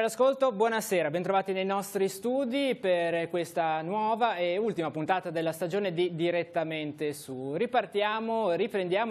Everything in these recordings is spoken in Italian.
all'ascolto, buonasera, bentrovati nei nostri studi per questa nuova e ultima puntata della stagione di Direttamente Su. Riprendiamo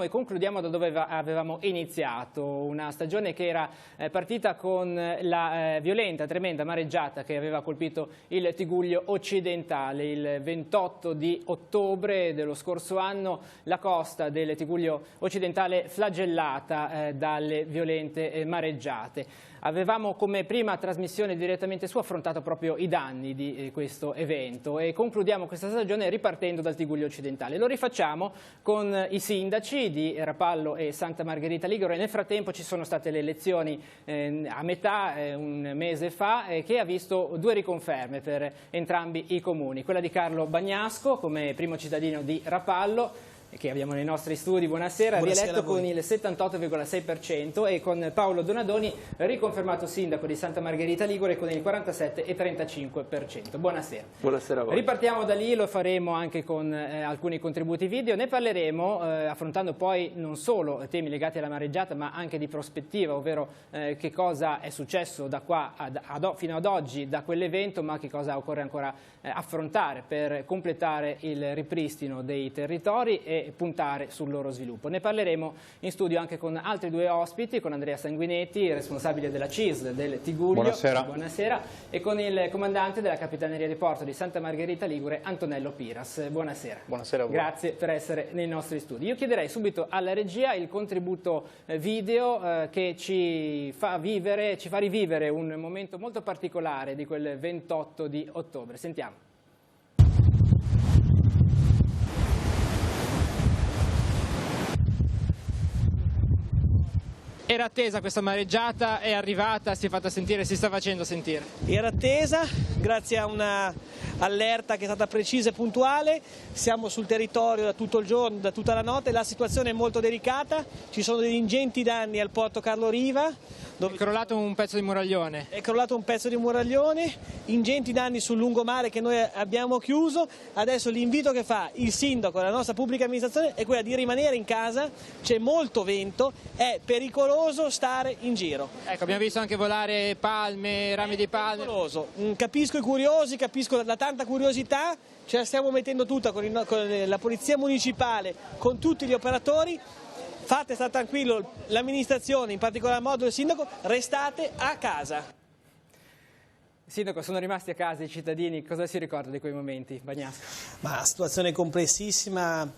e concludiamo da dove avevamo iniziato, una stagione che era partita con la violenta, tremenda mareggiata che aveva colpito il Tigullio occidentale. Il 28 di ottobre dello scorso anno la costa del Tigullio occidentale flagellata dalle violente mareggiate. Avevamo come prima trasmissione Direttamente Su affrontato proprio i danni di questo evento e concludiamo questa stagione ripartendo dal Tigullio occidentale. Lo rifacciamo con i sindaci di Rapallo e Santa Margherita Ligure. Nel frattempo ci sono state le elezioni a metà, un mese fa, che ha visto due riconferme per entrambi i comuni. Quella di Carlo Bagnasco come primo cittadino di Rapallo, che abbiamo nei nostri studi, buonasera, rieletto con il 78,6% e con Paolo Donadoni riconfermato sindaco di Santa Margherita Ligure con il 47,35%. Buonasera. Buonasera a voi. Ripartiamo da lì, lo faremo anche con alcuni contributi video, ne parleremo affrontando poi non solo temi legati alla mareggiata ma anche di prospettiva, ovvero che cosa è successo da qua fino ad oggi da quell'evento, ma che cosa occorre ancora affrontare per completare il ripristino dei territori e puntare sul loro sviluppo. Ne parleremo in studio anche con altri due ospiti, con Andrea Sanguinetti, responsabile della CISL del Tigullio. Buonasera. Buonasera. E con il comandante della Capitaneria di Porto di Santa Margherita Ligure, Antonello Piras. Buonasera. Buonasera a voi. Grazie per essere nei nostri studi. Io chiederei subito alla regia il contributo video che ci fa rivivere un momento molto particolare di quel 28 di ottobre. Sentiamo. Era attesa questa mareggiata, è arrivata, si è fatta sentire, si sta facendo sentire? Era attesa, grazie a una allerta che è stata precisa e puntuale, siamo sul territorio da tutto il giorno, da tutta la notte, la situazione è molto delicata, ci sono degli ingenti danni al porto Carlo Riva. È crollato un pezzo di muraglione. È crollato un pezzo di muraglione, ingenti danni sul lungomare che noi abbiamo chiuso. Adesso l'invito che fa il sindaco e la nostra pubblica amministrazione è quella di rimanere in casa, c'è molto vento, è pericoloso stare in giro. Ecco, abbiamo visto anche volare palme, rami di palme. Pericoloso. Capisco i curiosi, capisco la tanta curiosità, ce la stiamo mettendo tutta con la polizia municipale, con tutti gli operatori. Fate stare tranquillo l'amministrazione, in particolar modo il sindaco, restate a casa. Sindaco, sono rimasti a casa i cittadini, cosa si ricorda di quei momenti, Bagnasco? Ma situazione complessissima,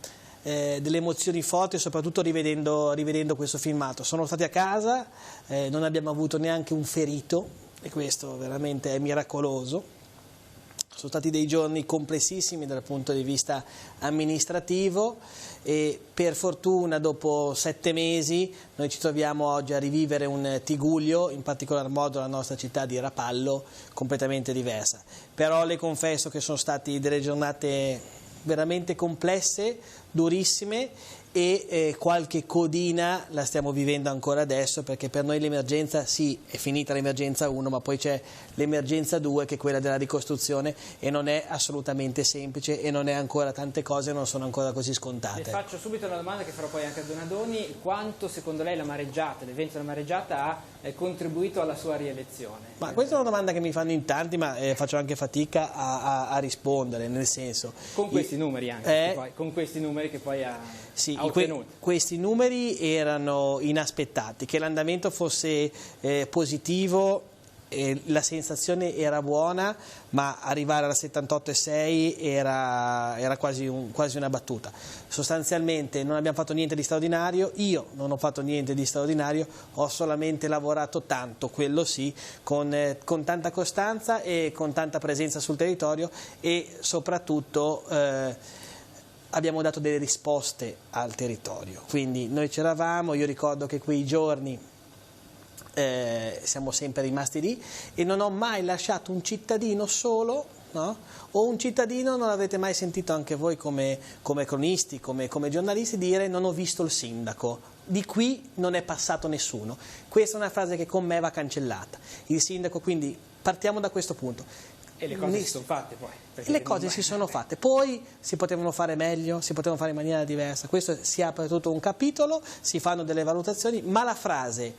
delle emozioni forti, soprattutto rivedendo questo filmato. Sono stati a casa, non abbiamo avuto neanche un ferito e questo veramente è miracoloso. Sono stati dei giorni complessissimi dal punto di vista amministrativo e per fortuna dopo 7 mesi noi ci troviamo oggi a rivivere un Tigullio, in particolar modo la nostra città di Rapallo, completamente diversa. Però le confesso che sono state delle giornate veramente complesse, durissime e qualche codina la stiamo vivendo ancora adesso, perché per noi l'emergenza, sì, è finita l'emergenza 1, ma poi c'è l'emergenza 2 che è quella della ricostruzione e non è assolutamente semplice e non è ancora, tante cose non sono ancora così scontate. Le faccio subito una domanda che farò poi anche a Donadoni: quanto secondo lei la mareggiata, l'evento della mareggiata ha contribuito alla sua rielezione? Ma questa è una domanda che mi fanno in tanti, ma faccio anche fatica a rispondere, nel senso... Con questi numeri anche, con questi numeri che poi ha... Sì, questi numeri erano inaspettati, che l'andamento fosse positivo, la sensazione era buona, ma arrivare alla 78,6 era quasi una battuta. Sostanzialmente non abbiamo fatto niente di straordinario, io non ho fatto niente di straordinario, ho solamente lavorato tanto, quello sì, con tanta costanza e con tanta presenza sul territorio e soprattutto... abbiamo dato delle risposte al territorio, quindi noi c'eravamo, io ricordo che quei giorni siamo sempre rimasti lì e non ho mai lasciato un cittadino solo, no? O un cittadino, non l'avete mai sentito anche voi come cronisti, come giornalisti, dire non ho visto il sindaco, di qui non è passato nessuno. Questa è una frase che con me va cancellata. Il sindaco, quindi partiamo da questo punto. E le cose si sono fatte poi. Le cose si sono fatte, poi si potevano fare meglio, si potevano fare in maniera diversa. Questo si apre tutto un capitolo, si fanno delle valutazioni, ma la frase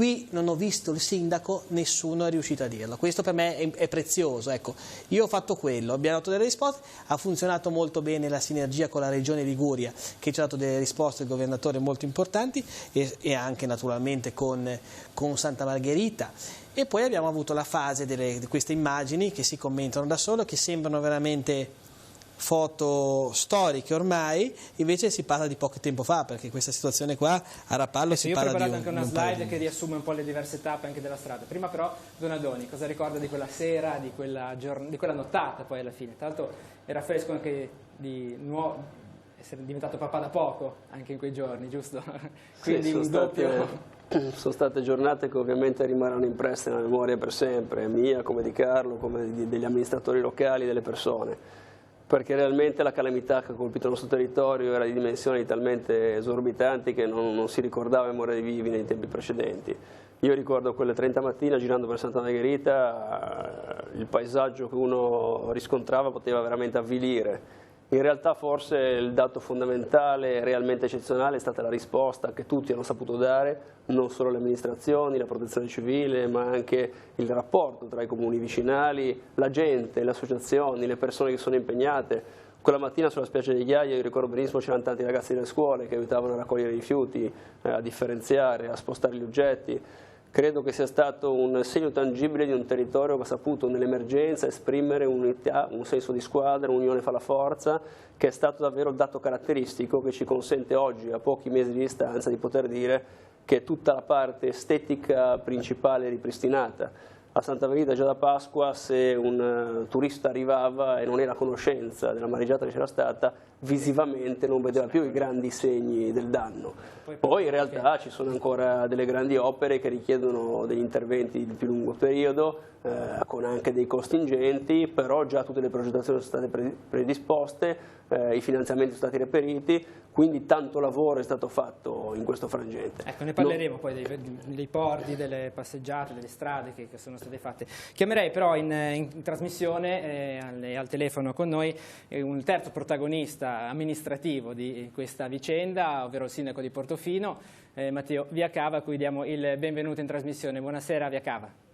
qui non ho visto il sindaco, nessuno è riuscito a dirlo. Questo per me è prezioso. Ecco, io ho fatto quello, abbiamo dato delle risposte, ha funzionato molto bene la sinergia con la Regione Liguria, che ci ha dato delle risposte, il governatore, molto importanti, e anche naturalmente con Santa Margherita. E poi abbiamo avuto la fase di queste immagini che si commentano da solo, che sembrano veramente foto storiche ormai, invece si parla di poco tempo fa, perché questa situazione qua a Rapallo si parla di Io ho preparato anche una slide che riassume un po' le diverse tappe anche della strada. Prima però Donadoni, cosa ricorda di quella sera, di quella nottata poi alla fine? Tra l'altro era fresco anche di nuovo essere diventato papà da poco anche in quei giorni, giusto? Quindi sì, un doppio... Sono state giornate che ovviamente rimarranno impresse nella memoria per sempre, mia come di Carlo, come degli amministratori locali, delle persone, perché realmente la calamità che ha colpito il nostro territorio era di dimensioni talmente esorbitanti che non si ricordava memoria dei vivi nei tempi precedenti. Io ricordo quelle 30 mattina girando per Santa Margherita, il paesaggio che uno riscontrava poteva veramente avvilire. In realtà forse il dato fondamentale, realmente eccezionale, è stata la risposta che tutti hanno saputo dare, non solo le amministrazioni, la protezione civile, ma anche il rapporto tra i comuni vicinali, la gente, le associazioni, le persone che sono impegnate. Quella mattina sulla spiaggia di Ghiaia, io ricordo benissimo, c'erano tanti ragazzi delle scuole che aiutavano a raccogliere i rifiuti, a differenziare, a spostare gli oggetti. Credo che sia stato un segno tangibile di un territorio che ha saputo nell'emergenza esprimere un'unità, un senso di squadra, un'unione fa la forza, che è stato davvero il dato caratteristico che ci consente oggi, a pochi mesi di distanza, di poter dire che tutta la parte estetica principale è ripristinata. A Santa Margherita già da Pasqua, se un turista arrivava e non era a conoscenza della mareggiata che c'era stata, visivamente non vedeva più i grandi segni del danno. Poi in realtà ci sono ancora delle grandi opere che richiedono degli interventi di più lungo periodo, con anche dei costi ingenti, però già tutte le progettazioni sono state predisposte, i finanziamenti sono stati reperiti, quindi tanto lavoro è stato fatto in questo frangente. Ecco, ne parleremo poi dei porti, delle passeggiate, delle strade che sono state fatte. Chiamerei però in trasmissione, al telefono con noi, un terzo protagonista amministrativo di questa vicenda, ovvero il sindaco di Portofino, Matteo Viacava, a cui diamo il benvenuto in trasmissione. Buonasera Viacava.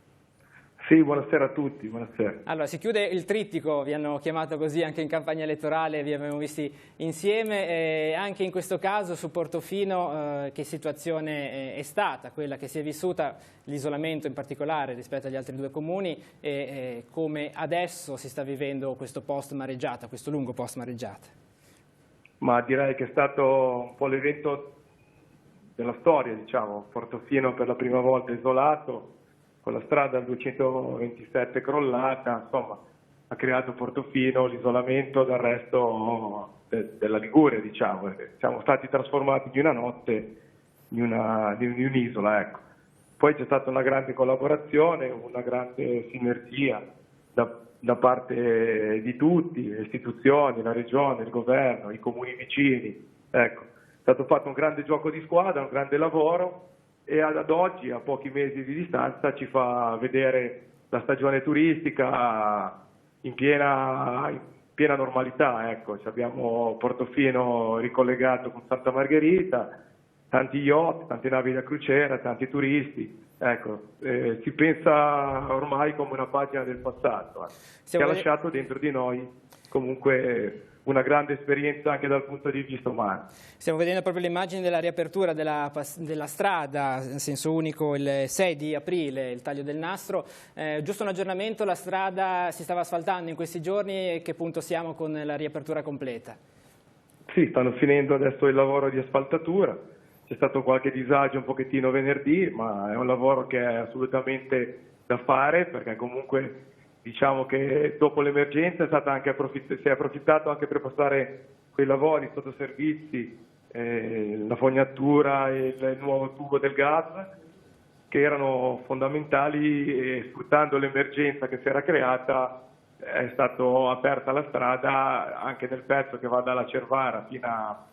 Sì, buonasera a tutti, buonasera. Allora, si chiude il trittico, vi hanno chiamato così anche in campagna elettorale, vi abbiamo visti insieme, e anche in questo caso su Portofino che situazione è stata, quella che si è vissuta, l'isolamento in particolare rispetto agli altri due comuni, e come adesso si sta vivendo questo post mareggiata, questo lungo post mareggiata? Ma direi che è stato un po' l'evento della storia, diciamo, Portofino per la prima volta isolato, con la strada 227 crollata, insomma, ha creato Portofino l'isolamento dal resto della Liguria, diciamo. Siamo stati trasformati di una notte in un'isola, ecco. Poi c'è stata una grande collaborazione, una grande sinergia da parte di tutti, le istituzioni, la regione, il governo, i comuni vicini, ecco. È stato fatto un grande gioco di squadra, un grande lavoro, e ad oggi, a pochi mesi di distanza, ci fa vedere la stagione turistica in piena normalità. Ecco. Abbiamo Portofino ricollegato con Santa Margherita, tanti yacht, tante navi da crociera, tanti turisti. Ecco, si pensa ormai come una pagina del passato, che ha lasciato dentro di noi comunque una grande esperienza anche dal punto di vista umano. Stiamo vedendo proprio le immagini della riapertura della strada, in senso unico, il 6 di aprile, il taglio del nastro. Giusto un aggiornamento, la strada si stava asfaltando in questi giorni, e che punto siamo con la riapertura completa? Sì, stanno finendo adesso il lavoro di asfaltatura, c'è stato qualche disagio un pochettino venerdì, ma è un lavoro che è assolutamente da fare, perché comunque diciamo che dopo l'emergenza si è approfittato anche per passare quei lavori sotto servizi, la fognatura e il nuovo tubo del gas, che erano fondamentali, e sfruttando l'emergenza che si era creata è stata aperta la strada anche nel pezzo che va dalla Cervara fino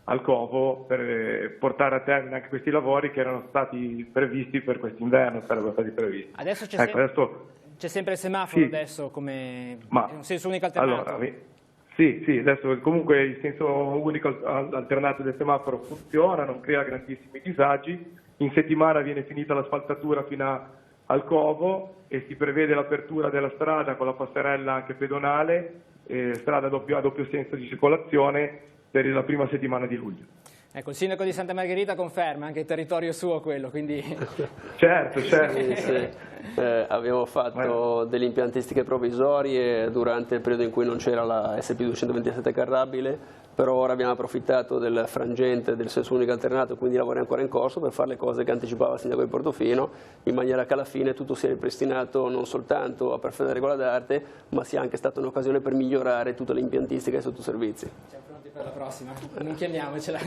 al Covo, per portare a termine anche questi lavori che erano stati previsti per quest'inverno, sarebbero stati previsti. Adesso c'è sempre il semaforo, sì. Adesso come un senso unico alternato? Allora, sì, adesso comunque il senso unico alternato del semaforo funziona, non crea grandissimi disagi, in settimana viene finita l'asfaltatura fino al covo e si prevede l'apertura della strada con la passerella anche pedonale, strada a doppio senso di circolazione per la prima settimana di luglio. Ecco, il sindaco di Santa Margherita conferma, anche il territorio suo quello, quindi... Certo. Sì. Abbiamo fatto delle impiantistiche provvisorie durante il periodo in cui non c'era la SP227 carrabile, però ora abbiamo approfittato del frangente del senso unico alternato, quindi lavori ancora in corso per fare le cose che anticipava il sindaco di Portofino, in maniera che alla fine tutto sia ripristinato non soltanto a perfetta regola d'arte, ma sia anche stata un'occasione per migliorare tutta l'impiantistica e i sottoservizi. Siamo pronti per la prossima, non chiamiamocela.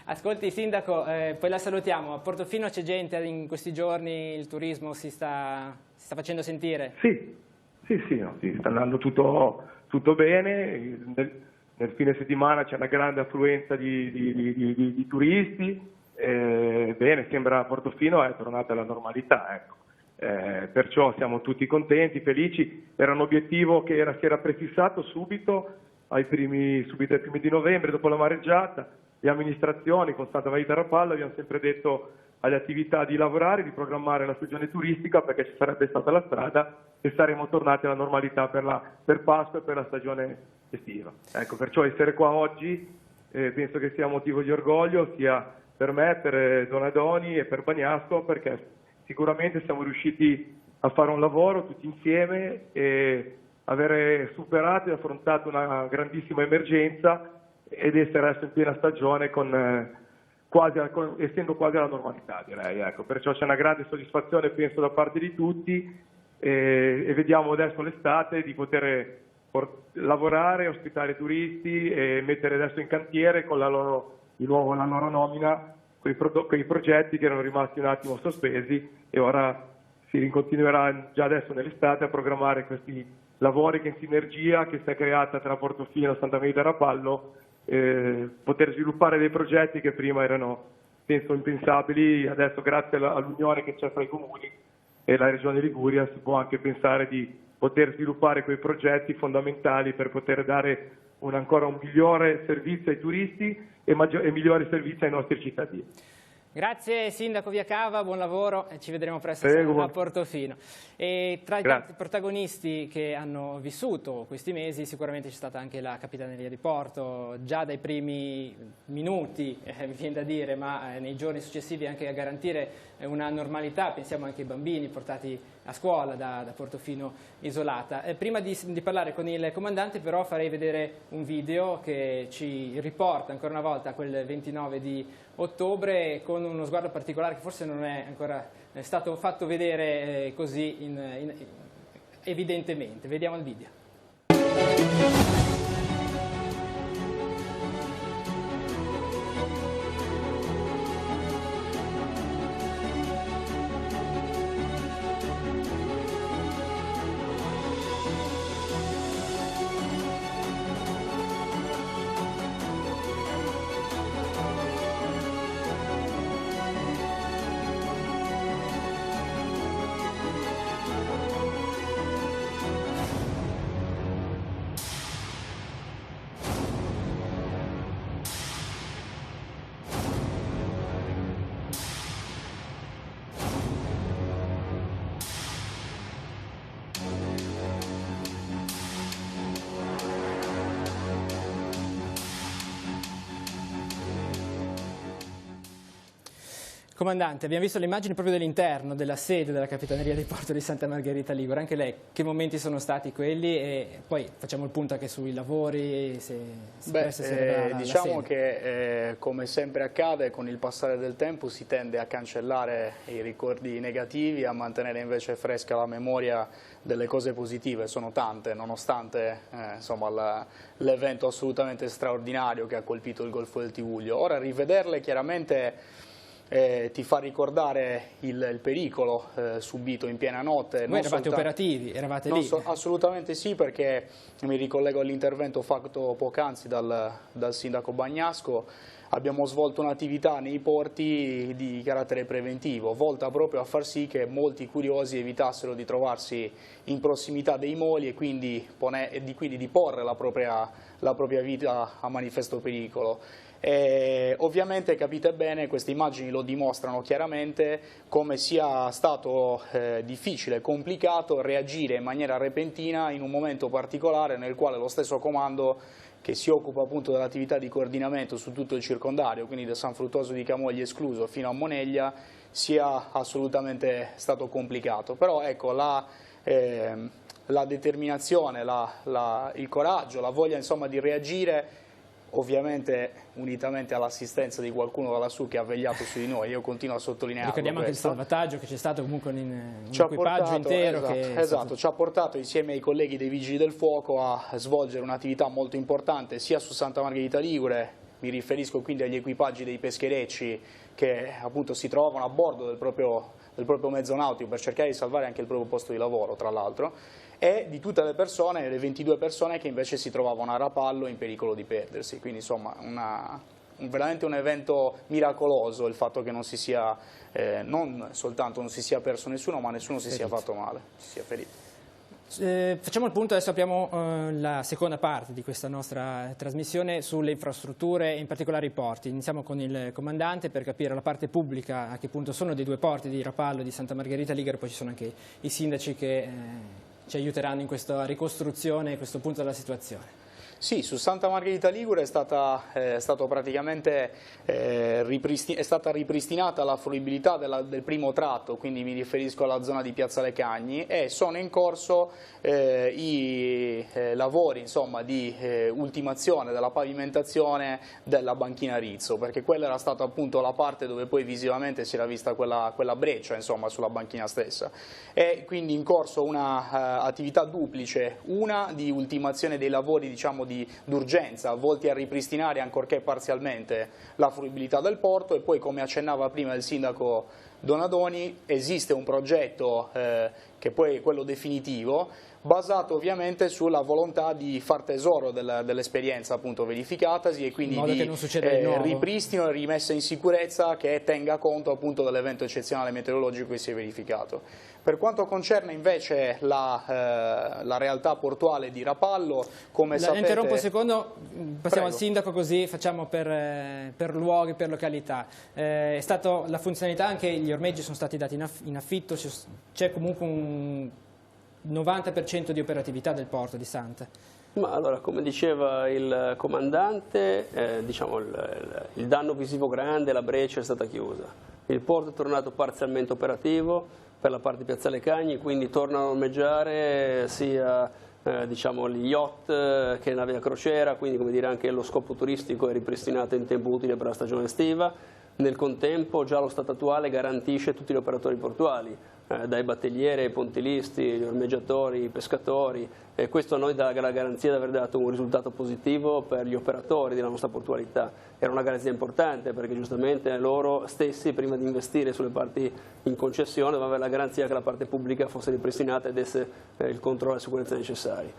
Ascolti sindaco, poi la salutiamo. A Portofino c'è gente in questi giorni, il turismo si sta facendo sentire? Sì, sta andando tutto bene. Nel fine settimana c'è una grande affluenza di turisti, bene, sembra Portofino è tornata alla normalità, ecco. Perciò siamo tutti contenti, felici. Era un obiettivo che si era prefissato subito ai primi di novembre, dopo la mareggiata. Le amministrazioni con Santa Margherita Rapallo abbiamo sempre detto alle attività di lavorare, di programmare la stagione turistica, perché ci sarebbe stata la strada e saremmo tornati alla normalità per Pasqua e per la stagione estiva. Ecco, perciò essere qua oggi penso che sia motivo di orgoglio sia per me, per Donadoni e per Bagnasco, perché sicuramente siamo riusciti a fare un lavoro tutti insieme e avere superato e affrontato una grandissima emergenza ed essere adesso in piena stagione essendo quasi alla normalità, direi. Ecco, perciò c'è una grande soddisfazione, penso, da parte di tutti e vediamo adesso l'estate di poter lavorare, ospitare turisti e mettere adesso in cantiere con la loro nomina quei progetti che erano rimasti un attimo sospesi e ora si continuerà già adesso nell'estate a programmare questi lavori che in sinergia che si è creata tra Portofino e Santa Margherita Rapallo, poter sviluppare dei progetti che prima erano, penso, impensabili. Adesso grazie all'unione che c'è tra i comuni e la Regione Liguria si può anche pensare di poter sviluppare quei progetti fondamentali per poter dare ancora un migliore servizio ai turisti e migliori servizi ai nostri cittadini. Grazie Sindaco Viacava, buon lavoro e ci vedremo presto a Portofino. E tra gli altri protagonisti che hanno vissuto questi mesi sicuramente c'è stata anche la Capitaneria di Porto, già dai primi minuti, mi viene da dire, ma nei giorni successivi anche a garantire una normalità. Pensiamo anche ai bambini portati a scuola da Portofino isolata. Prima di parlare con il comandante però farei vedere un video che ci riporta ancora una volta a quel 29 di ottobre con uno sguardo particolare che forse non è ancora stato fatto vedere così evidentemente. Vediamo il video. Comandante, abbiamo visto le immagini proprio dell'interno, della sede della Capitaneria di Porto di Santa Margherita Ligure. Anche lei, che momenti sono stati quelli? E poi facciamo il punto anche sui lavori. Diciamo che come sempre accade, con il passare del tempo si tende a cancellare i ricordi negativi, a mantenere invece fresca la memoria delle cose positive. Sono tante, nonostante l'evento assolutamente straordinario che ha colpito il Golfo del Tigullio. Ora rivederle chiaramente ti fa ricordare il pericolo subito in piena notte. Voi eravate operativi, eravate lì? Assolutamente sì, perché mi ricollego all'intervento fatto poc'anzi dal sindaco Bagnasco. abbiamo svolto un'attività nei porti di carattere preventivo, volta proprio a far sì che molti curiosi evitassero di trovarsi in prossimità dei moli e quindi di porre la propria vita a manifesto pericolo. Ovviamente capite bene, queste immagini lo dimostrano chiaramente, come sia stato difficile e complicato reagire in maniera repentina in un momento particolare nel quale lo stesso comando, che si occupa appunto dell'attività di coordinamento su tutto il circondario, quindi da San Fruttosio di Camogli escluso fino a Moneglia, sia assolutamente stato complicato. Però ecco, la determinazione, il coraggio, la voglia insomma di reagire, ovviamente unitamente all'assistenza di qualcuno da lassù che ha vegliato su di noi, io continuo a sottolinearlo. Ricordiamo anche il salvataggio che c'è stato comunque un equipaggio intero. Esatto, ci ha portato insieme ai colleghi dei Vigili del Fuoco a svolgere un'attività molto importante sia su Santa Margherita Ligure, mi riferisco quindi agli equipaggi dei pescherecci che appunto si trovavano a bordo del proprio mezzo nautico per cercare di salvare anche il proprio posto di lavoro, tra l'altro, e di tutte le persone, le 22 persone che invece si trovavano a Rapallo in pericolo di perdersi. Quindi insomma veramente un evento miracoloso il fatto che non si sia, non soltanto non si sia perso nessuno, ma nessuno si sia fatto male, si sia ferito. Facciamo il punto, adesso apriamo la seconda parte di questa nostra trasmissione sulle infrastrutture, in particolare i porti. Iniziamo con il comandante per capire la parte pubblica, a che punto sono dei due porti di Rapallo e di Santa Margherita Ligure, poi ci sono anche i sindaci che ci aiuteranno in questa ricostruzione e questo punto della situazione. Sì, su Santa Margherita Ligure è stata ripristinata la fruibilità del primo tratto, quindi mi riferisco alla zona di Piazzale Cagni, e sono in corso i lavori insomma, di ultimazione della pavimentazione della banchina Rizzo, perché quella era stata appunto la parte dove poi visivamente si era vista quella breccia insomma, sulla banchina stessa. È quindi in corso una attività duplice, una di ultimazione dei lavori diciamo d'urgenza volti a ripristinare ancorché parzialmente la fruibilità del porto, e poi, come accennava prima il sindaco Donadoni, esiste un progetto che poi è quello definitivo, basato ovviamente sulla volontà di far tesoro dell'esperienza appunto verificatasi e quindi di ripristino e rimessa in sicurezza che tenga conto appunto dell'evento eccezionale meteorologico che si è verificato. Per quanto concerne invece la realtà portuale di Rapallo, come sapete... Interrompo un secondo, passiamo al sindaco così facciamo per luoghi, per località. È stata la funzionalità, anche gli ormeggi sono stati dati in affitto, c'è comunque un 90% di operatività del porto di Santa. Ma allora, come diceva il comandante, diciamo, il danno visivo grande, la breccia è stata chiusa. Il porto è tornato parzialmente operativo per la parte di Piazzale Cagni, quindi tornano a ormeggiare sia diciamo, gli yacht che navi a crociera, quindi come dire, anche lo scopo turistico è ripristinato in tempo utile per la stagione estiva. Nel contempo già lo stato attuale garantisce tutti gli operatori portuali, dai battellieri ai pontilisti, gli ormeggiatori, i pescatori, e questo a noi dà la garanzia di aver dato un risultato positivo per gli operatori della nostra portualità. Era una garanzia importante perché giustamente loro stessi, prima di investire sulle parti in concessione, dovevano avere la garanzia che la parte pubblica fosse ripristinata e desse il controllo e la sicurezza necessari.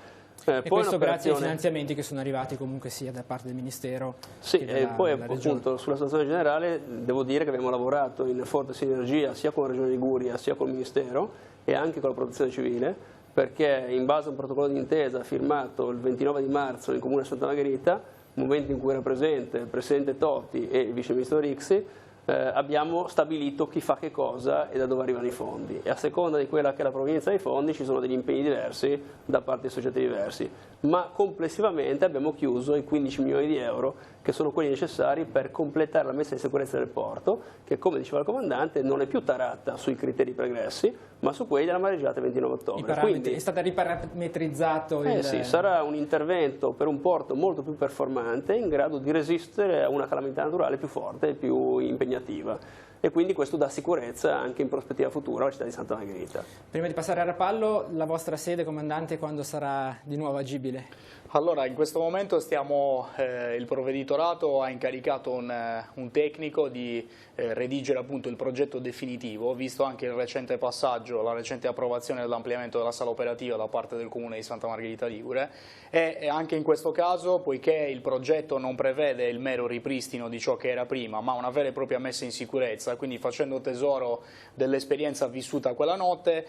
E questo grazie ai finanziamenti che sono arrivati comunque sia da parte del Ministero. Sì, e poi appunto sulla situazione generale devo dire che abbiamo lavorato in forte sinergia sia con la Regione Liguria sia con il Ministero e anche con la Protezione Civile, perché in base a un protocollo d'intesa firmato il 29 di marzo nel Comune di Santa Margherita, momento in cui era presente il Presidente Totti e il Vice Ministro Rixi, abbiamo stabilito chi fa che cosa e da dove arrivano i fondi, e a seconda di quella che è la provenienza dei fondi ci sono degli impegni diversi da parte di soggetti diversi, ma complessivamente abbiamo chiuso i 15 milioni di euro che sono quelli necessari per completare la messa in sicurezza del porto, che come diceva il comandante non è più tarata sui criteri pregressi ma su quelli della mareggiata 29 ottobre. Quindi è stato riparametrizzato sì, sarà un intervento per un porto molto più performante, in grado di resistere a una calamità naturale più forte e più impegnativa. e quindi questo dà sicurezza anche in prospettiva futura alla città di Santa Margherita. Prima di passare a Rapallo, la vostra sede, comandante, quando sarà di nuovo agibile? Allora, in questo momento il provveditorato ha incaricato un tecnico di redigere appunto il progetto definitivo, visto anche il recente passaggio, la recente approvazione dell'ampliamento della sala operativa da parte del Comune di Santa Margherita Ligure, e anche in questo caso, poiché il progetto non prevede il mero ripristino di ciò che era prima, ma una vera e propria messa in sicurezza, quindi facendo tesoro dell'esperienza vissuta quella notte,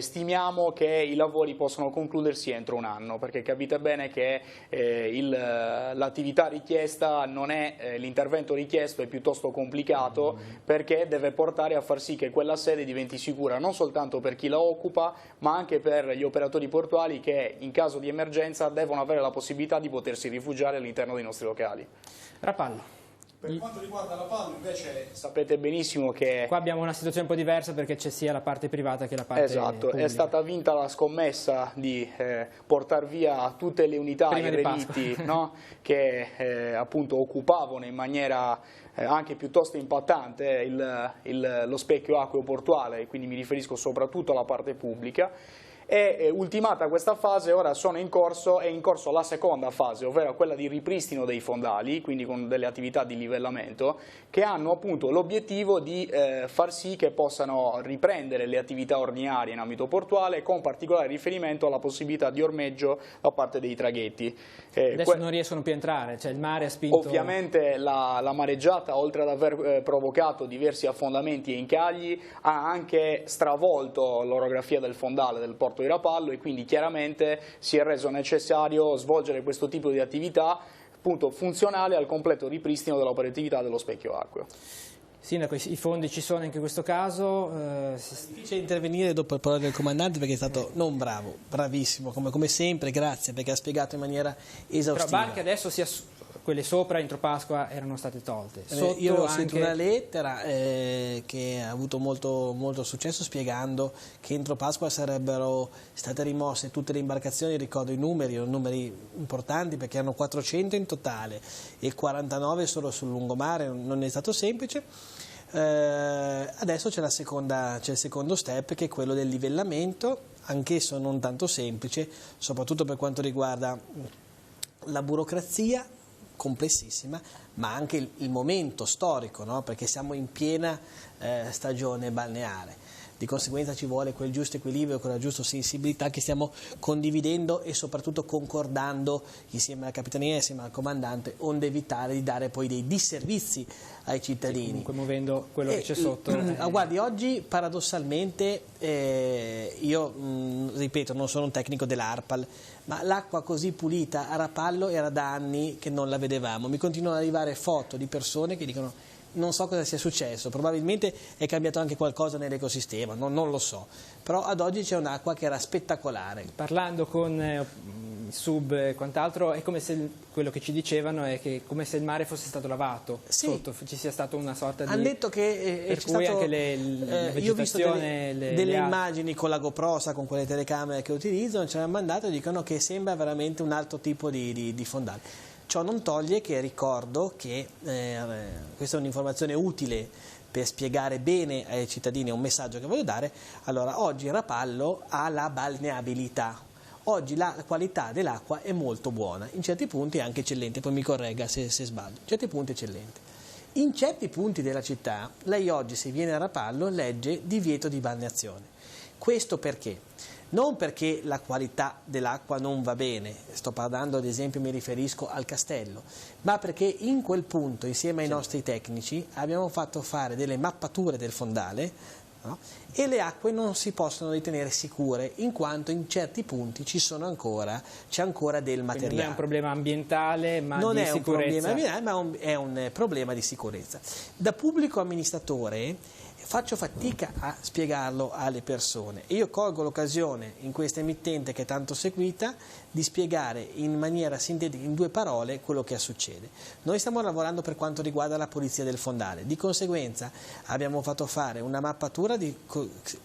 stimiamo che i lavori possono concludersi entro un anno, perché capite bene che l'attività richiesta non è, l'intervento richiesto è piuttosto complicato, perché deve portare a far sì che quella sede diventi sicura non soltanto per chi la occupa, ma anche per gli operatori portuali che in caso di emergenza devono avere la possibilità di potersi rifugiare all'interno dei nostri locali. Rapallo. Per quanto riguarda Rapallo invece sapete benissimo che qua abbiamo una situazione un po' diversa, perché c'è sia la parte privata che la parte pubblica. È stata vinta la scommessa di portare via tutte le unità e relitti, no? Che appunto occupavano in maniera anche piuttosto impattante lo specchio acqueo portuale, quindi mi riferisco soprattutto alla parte pubblica. E ultimata questa fase, ora è in corso la seconda fase, ovvero quella di ripristino dei fondali, quindi con delle attività di livellamento, che hanno appunto l'obiettivo di far sì che possano riprendere le attività ordinarie in ambito portuale, con particolare riferimento alla possibilità di ormeggio da parte dei traghetti. Adesso non riescono più a entrare, cioè il mare ha spinto... Ovviamente la mareggiata, oltre ad aver provocato diversi affondamenti e incagli, ha anche stravolto l'orografia del fondale del porto di Rapallo, e quindi chiaramente si è reso necessario svolgere questo tipo di attività appunto funzionale al completo ripristino dell'operatività dello specchio acqueo. Sindaco, i fondi ci sono anche in questo caso? È difficile intervenire dopo il parola del comandante, perché è stato non bravo, bravissimo, come sempre, grazie, perché ha spiegato in maniera esaustiva. Però barche adesso quelle sopra Entro Pasqua erano state tolte. Io avevo sentito una lettera che ha avuto molto successo, spiegando che entro Pasqua sarebbero state rimosse tutte le imbarcazioni. Ricordo i numeri, erano numeri importanti, perché erano 400 in totale e 49 solo sul lungomare, non è stato semplice. Adesso c'è il secondo step, che è quello del livellamento, anch'esso non tanto semplice, soprattutto per quanto riguarda la burocrazia complessissima, ma anche il momento storico, no? Perché siamo in piena stagione balneare. Di conseguenza ci vuole quel giusto equilibrio, quella giusta sensibilità che stiamo condividendo e soprattutto concordando insieme alla Capitaneria e insieme al Comandante, onde evitare di dare poi dei disservizi ai cittadini. Sì, comunque muovendo quello che c'è sotto. Guardi, oggi paradossalmente io ripeto, non sono un tecnico dell'ARPAL, ma l'acqua così pulita a Rapallo era da anni che non la vedevamo. Mi continuano ad arrivare foto di persone che dicono: non so cosa sia successo, probabilmente è cambiato anche qualcosa nell'ecosistema, non lo so, però ad oggi c'è un'acqua che era spettacolare. Parlando con sub e quant'altro, è come se quello che ci dicevano è che come se il mare fosse stato lavato, sì, sotto ci sia stata una sorta di... Hanno detto che per cui stato, anche la vegetazione... io ho visto delle immagini con la GoPro, con quelle telecamere che utilizzano, ci hanno mandato e dicono che sembra veramente un altro tipo di fondale. Ciò non toglie che ricordo che questa è un'informazione utile per spiegare bene ai cittadini, è un messaggio che voglio dare. Allora, oggi Rapallo ha la balneabilità, oggi la qualità dell'acqua è molto buona, in certi punti è anche eccellente, poi mi corregga se sbaglio, in certi punti è eccellente. In certi punti della città, lei oggi se viene a Rapallo legge divieto di balneazione. Questo perché? Non perché la qualità dell'acqua non va bene, sto parlando ad esempio, mi riferisco al castello, ma perché in quel punto insieme ai nostri tecnici abbiamo fatto fare delle mappature del fondale, no? E le acque non si possono ritenere sicure in quanto in certi punti c'è ancora del materiale. Quindi non è un problema ambientale, ma non di è sicurezza. Un problema ambientale, ma è un problema di sicurezza. Da pubblico amministratore faccio fatica a spiegarlo alle persone. Io colgo l'occasione in questa emittente che è tanto seguita di spiegare in maniera sintetica, in 2 parole, quello che succede. Noi stiamo lavorando per quanto riguarda la pulizia del fondale, di conseguenza abbiamo fatto fare una mappatura di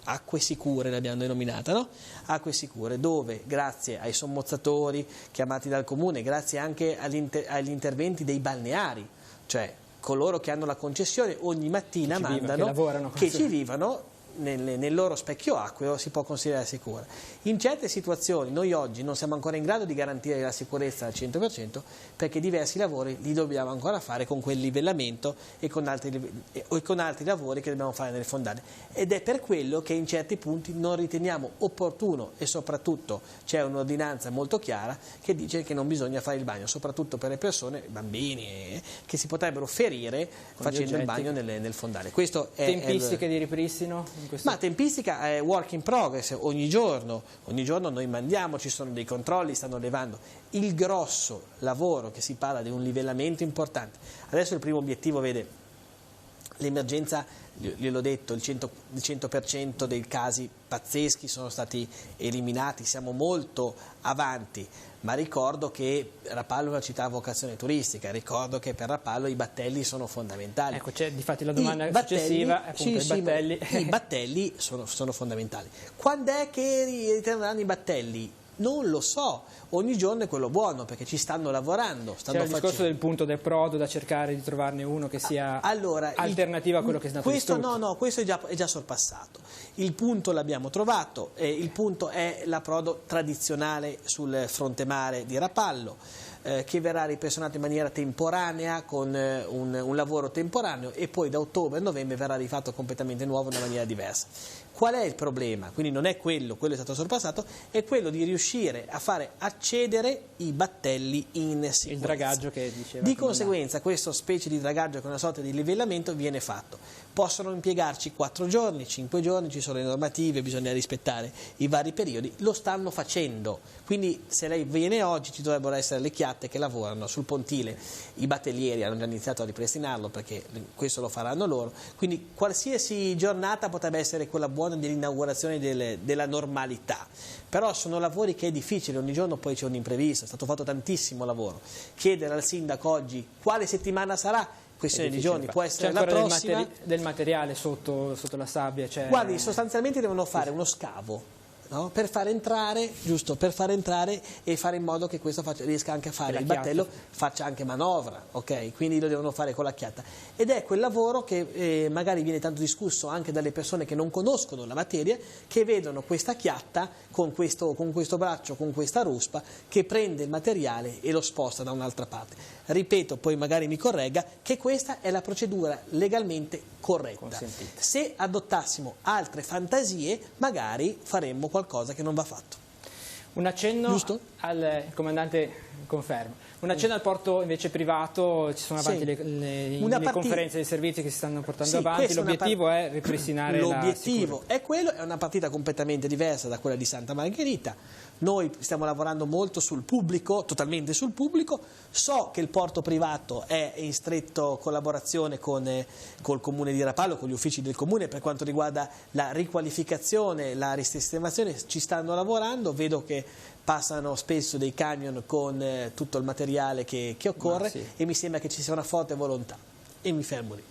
acque sicure, l'abbiamo denominata, no? Acque sicure, dove grazie ai sommozzatori chiamati dal comune, grazie anche agli interventi dei balneari, cioè coloro che hanno la concessione ogni mattina mandano che ci vivano nel loro specchio acqueo, si può considerare sicura. In certe situazioni noi oggi non siamo ancora in grado di garantire la sicurezza al 100% perché diversi lavori li dobbiamo ancora fare con quel livellamento e con altri lavori che dobbiamo fare nelle fondali, ed è per quello che in certi punti non riteniamo opportuno, e soprattutto c'è un'ordinanza molto chiara che dice che non bisogna fare il bagno, soprattutto per le persone, bambini, che si potrebbero ferire facendo il bagno nel fondale. Questo è tempistiche di ripristino? Ma tempistica è work in progress, ogni giorno noi mandiamo, ci sono dei controlli, stanno levando. Il grosso lavoro che si parla di un livellamento importante. Adesso il primo obiettivo vede l'emergenza, gliel'ho detto, il 100% dei casi pazzeschi sono stati eliminati, siamo molto avanti, ma ricordo che Rapallo è una città a vocazione turistica, ricordo che per Rapallo i battelli sono fondamentali. Ecco, c'è difatti la domanda successiva, appunto, i battelli sono fondamentali. Quando è che ritorneranno i battelli? Non lo so, ogni giorno è quello buono perché ci stanno lavorando. C'è il discorso del punto del prodo, da cercare di trovarne uno che sia alternativa a quello che è stato distrutto. No, questo è già sorpassato. Il punto l'abbiamo trovato, il punto è l'approdo tradizionale sul fronte mare di Rapallo, che verrà ripersonato in maniera temporanea con un lavoro temporaneo, e poi da ottobre e novembre verrà rifatto completamente nuovo in una maniera diversa. Qual è il problema? Quindi non è quello è stato sorpassato, è quello di riuscire a fare accedere i battelli in sicurezza. Il dragaggio che diceva. Di conseguenza questo specie di dragaggio, che è una sorta di livellamento, viene fatto. Possono impiegarci 4 giorni, 5 giorni, ci sono le normative, bisogna rispettare i vari periodi, lo stanno facendo. Quindi se lei viene oggi ci dovrebbero essere le chiatte che lavorano sul pontile, i battelieri hanno già iniziato a ripristinarlo perché questo lo faranno loro, quindi qualsiasi giornata potrebbe essere quella buona dell'inaugurazione della normalità, però sono lavori che è difficile, ogni giorno poi c'è un imprevisto, è stato fatto tantissimo lavoro. Chiedere al sindaco oggi quale settimana sarà, questione di giorni, può essere la prossima. Del materiale sotto la sabbia? Guardi, sostanzialmente devono fare uno scavo, no? Per far entrare, giusto, per far entrare e fare in modo che questo riesca anche a fare il battello, faccia anche manovra, ok? Quindi lo devono fare con la chiatta. Ed è quel lavoro che magari viene tanto discusso anche dalle persone che non conoscono la materia, che vedono questa chiatta con questo braccio, con questa ruspa, che prende il materiale e lo sposta da un'altra parte. Ripeto, poi magari mi corregga, che questa è la procedura legalmente corretta. Consentite. Se adottassimo altre fantasie, magari faremmo qualcosa che non va fatto. Un accenno al comandante, conferma. Un accenno al porto invece privato, ci sono avanti le conferenze dei servizi che si stanno portando avanti, l'obiettivo è ripristinare la sicurezza. L'obiettivo è quello, è una partita completamente diversa da quella di Santa Margherita. Noi stiamo lavorando molto sul pubblico, totalmente sul pubblico. So che il porto privato è in stretta collaborazione col Comune di Rapallo, con gli uffici del Comune per quanto riguarda la riqualificazione, la risistemazione, ci stanno lavorando, vedo che passano spesso dei camion con tutto il materiale che occorre, e mi sembra che ci sia una forte volontà, e mi fermo lì.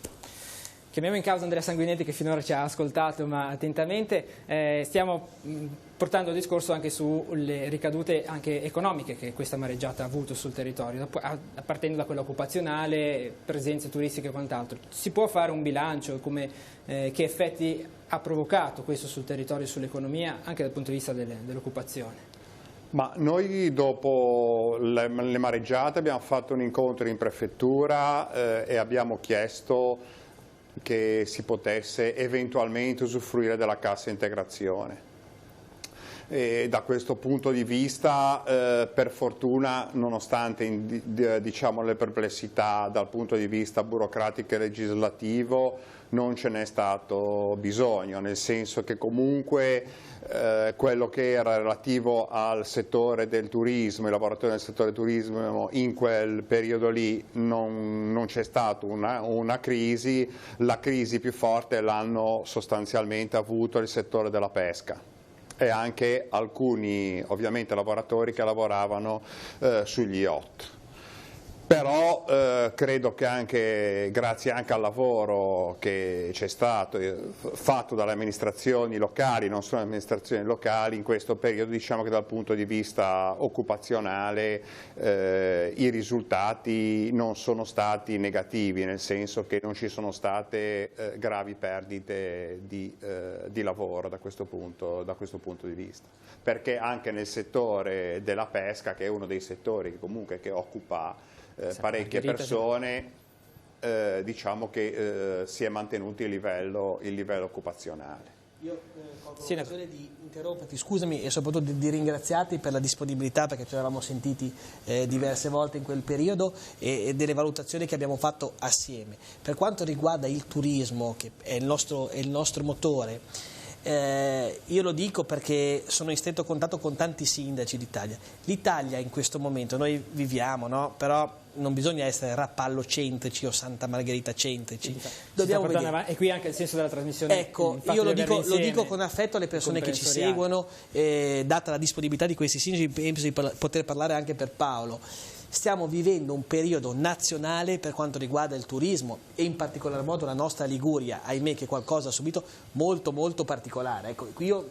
Chiamiamo in causa Andrea Sanguinetti, che finora ci ha ascoltato ma attentamente. Stiamo portando il discorso anche sulle ricadute anche economiche che questa mareggiata ha avuto sul territorio, partendo da quella occupazionale, presenze turistiche e quant'altro. Si può fare un bilancio che effetti ha provocato questo sul territorio e sull'economia, anche dal punto di vista dell'occupazione? Ma noi dopo le mareggiate abbiamo fatto un incontro in prefettura e abbiamo chiesto che si potesse eventualmente usufruire della cassa integrazione. E da questo punto di vista, per fortuna, nonostante diciamo, le perplessità dal punto di vista burocratico e legislativo, non ce n'è stato bisogno, nel senso che comunque quello che era relativo al settore del turismo, i lavoratori del settore del turismo, in quel periodo lì non c'è stata una crisi. La crisi più forte l'hanno sostanzialmente avuto il settore della pesca e anche alcuni ovviamente lavoratori che lavoravano sugli yacht. Però credo che anche grazie anche al lavoro che c'è stato fatto dalle amministrazioni locali, non solo le amministrazioni locali, in questo periodo, diciamo che dal punto di vista occupazionale i risultati non sono stati negativi, nel senso che non ci sono state gravi perdite di lavoro da questo punto di vista, perché anche nel settore della pesca, che è uno dei settori che comunque occupa parecchie persone, diciamo che si è mantenuto il livello occupazionale. Io colgo l'occasione di interromperti, scusami, e soprattutto di ringraziarti per la disponibilità, perché ci eravamo sentiti diverse volte in quel periodo, e delle valutazioni che abbiamo fatto assieme. Per quanto riguarda il turismo, che è il nostro motore, io lo dico perché sono in stretto contatto con tanti sindaci d'Italia. L'Italia in questo momento, noi viviamo, no? Però non bisogna essere Rapallo centrici o Santa Margherita centrici. Dobbiamo vedere. E qui anche il senso della trasmissione. Ecco, io lo dico con affetto alle persone che ci seguono, data la disponibilità di questi sindaci, penso di poter parlare anche per Paolo. Stiamo vivendo un periodo nazionale per quanto riguarda il turismo, e in particolar modo la nostra Liguria, ahimè, che qualcosa ha subito, molto molto particolare. Ecco, io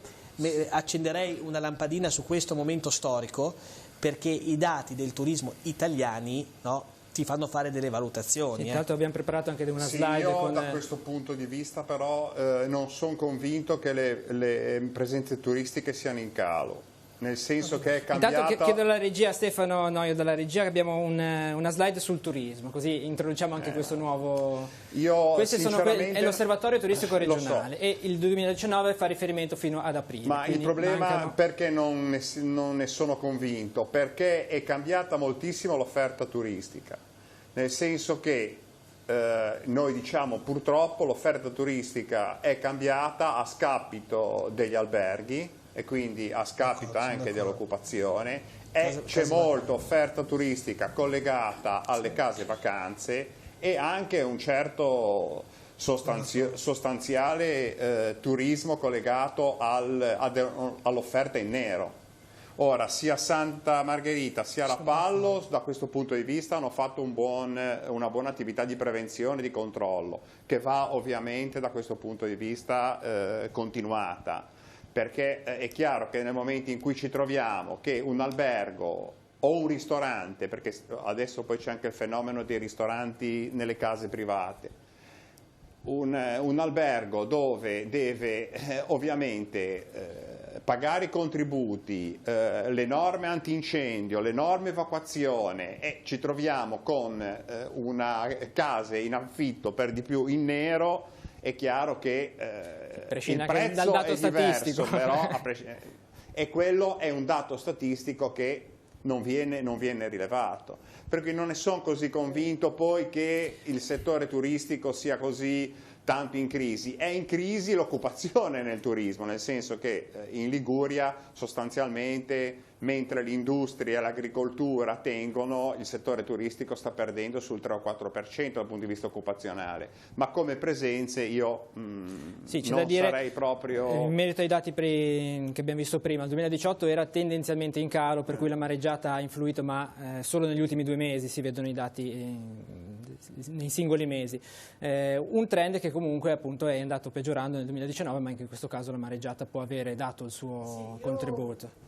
accenderei una lampadina su questo momento storico, perché i dati del turismo italiani, no, ti fanno fare delle valutazioni. Tra l'altro abbiamo preparato anche una slide. Io da questo punto di vista però non sono convinto che le presenze turistiche siano in calo. Nel senso che è cambiata... Intanto chiedo alla regia, Stefano Noio dalla regia, che abbiamo una slide sul turismo, così introduciamo anche questo nuovo... Questi è l'osservatorio turistico regionale, e il 2019 fa riferimento fino ad aprile. Ma il problema, perché non ne sono convinto? Perché è cambiata moltissimo l'offerta turistica, nel senso che noi diciamo purtroppo l'offerta turistica è cambiata a scapito degli alberghi, e quindi a scapito anche dell'occupazione, e c'è molta offerta turistica collegata alle case vacanze e anche un certo sostanziale turismo collegato all'offerta in nero. Ora, sia Santa Margherita sia Rapallo da questo punto di vista hanno fatto una buona attività di prevenzione e di controllo, che va ovviamente da questo punto di vista continuata. Perché è chiaro che nel momento in cui ci troviamo che un albergo o un ristorante, perché adesso poi c'è anche il fenomeno dei ristoranti nelle case private, un albergo dove deve ovviamente pagare i contributi, le norme antincendio, le norme evacuazione, e ci troviamo con una casa in affitto per di più in nero, è chiaro che il prezzo dal dato è statistico. diverso, però e quello è un dato statistico che non viene rilevato. Per cui non ne sono così convinto poi che il settore turistico sia così tanto in crisi. È in crisi l'occupazione nel turismo, nel senso che in Liguria sostanzialmente, mentre l'industria e l'agricoltura tengono, il settore turistico sta perdendo sul 3 o 4% dal punto di vista occupazionale, ma come presenze io non sarei proprio... In merito ai dati che abbiamo visto prima, il 2018 era tendenzialmente in calo, per cui la mareggiata ha influito, ma solo negli ultimi 2 mesi si vedono i dati nei singoli mesi. Un trend che comunque appunto è andato peggiorando nel 2019, ma anche in questo caso la mareggiata può avere dato il suo contributo.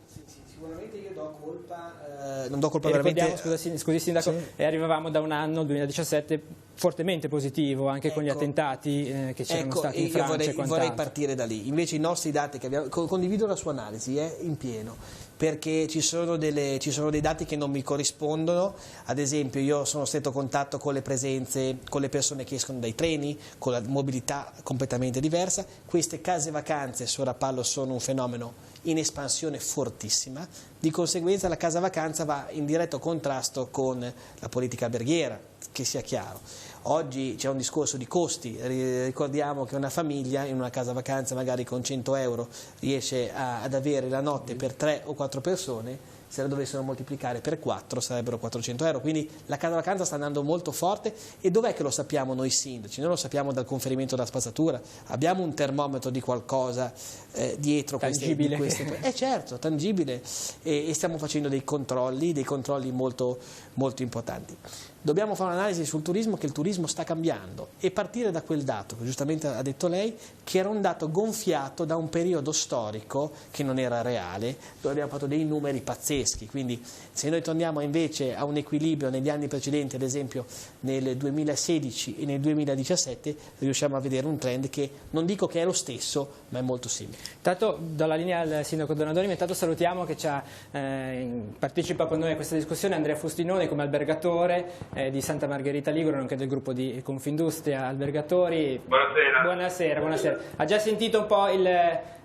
Sicuramente io do colpa, non do colpa veramente... Scusi Sindaco, arrivavamo da un anno, il 2017, fortemente positivo, anche con gli attentati che c'erano stati in Francia. Io vorrei partire da lì. Invece i nostri dati che abbiamo... Condivido la sua analisi in pieno, perché ci sono dei dati che non mi corrispondono. Ad esempio, io sono stretto contatto con le presenze, con le persone che escono dai treni, con la mobilità completamente diversa. Queste case vacanze su Rapallo sono un fenomeno in espansione fortissima, di conseguenza la casa vacanza va in diretto contrasto con la politica alberghiera, che sia chiaro. Oggi c'è un discorso di costi, ricordiamo che una famiglia in una casa vacanza magari con 100 euro riesce ad avere la notte per 3 o 4 persone, se la dovessero moltiplicare per 4 sarebbero 400 euro, quindi la casa vacanza sta andando molto forte. E dov'è che lo sappiamo noi sindaci? Noi lo sappiamo dal conferimento della spazzatura, abbiamo un termometro di qualcosa dietro tangibile. Certo, tangibile, e stiamo facendo dei controlli molto, molto importanti. Dobbiamo fare un'analisi sul turismo, che il turismo sta cambiando, e partire da quel dato, che giustamente ha detto lei, che era un dato gonfiato da un periodo storico che non era reale, dove abbiamo fatto dei numeri pazzeschi. Quindi se noi torniamo invece a un equilibrio negli anni precedenti, ad esempio nel 2016 e nel 2017, riusciamo a vedere un trend che non dico che è lo stesso, ma è molto simile. Intanto dalla linea al sindaco Donadoni, intanto salutiamo che partecipa con noi a questa discussione Andrea Fustinoni come albergatore di Santa Margherita Ligure, nonché del gruppo di Confindustria Albergatori. Buonasera. Buonasera. Ha già sentito un po'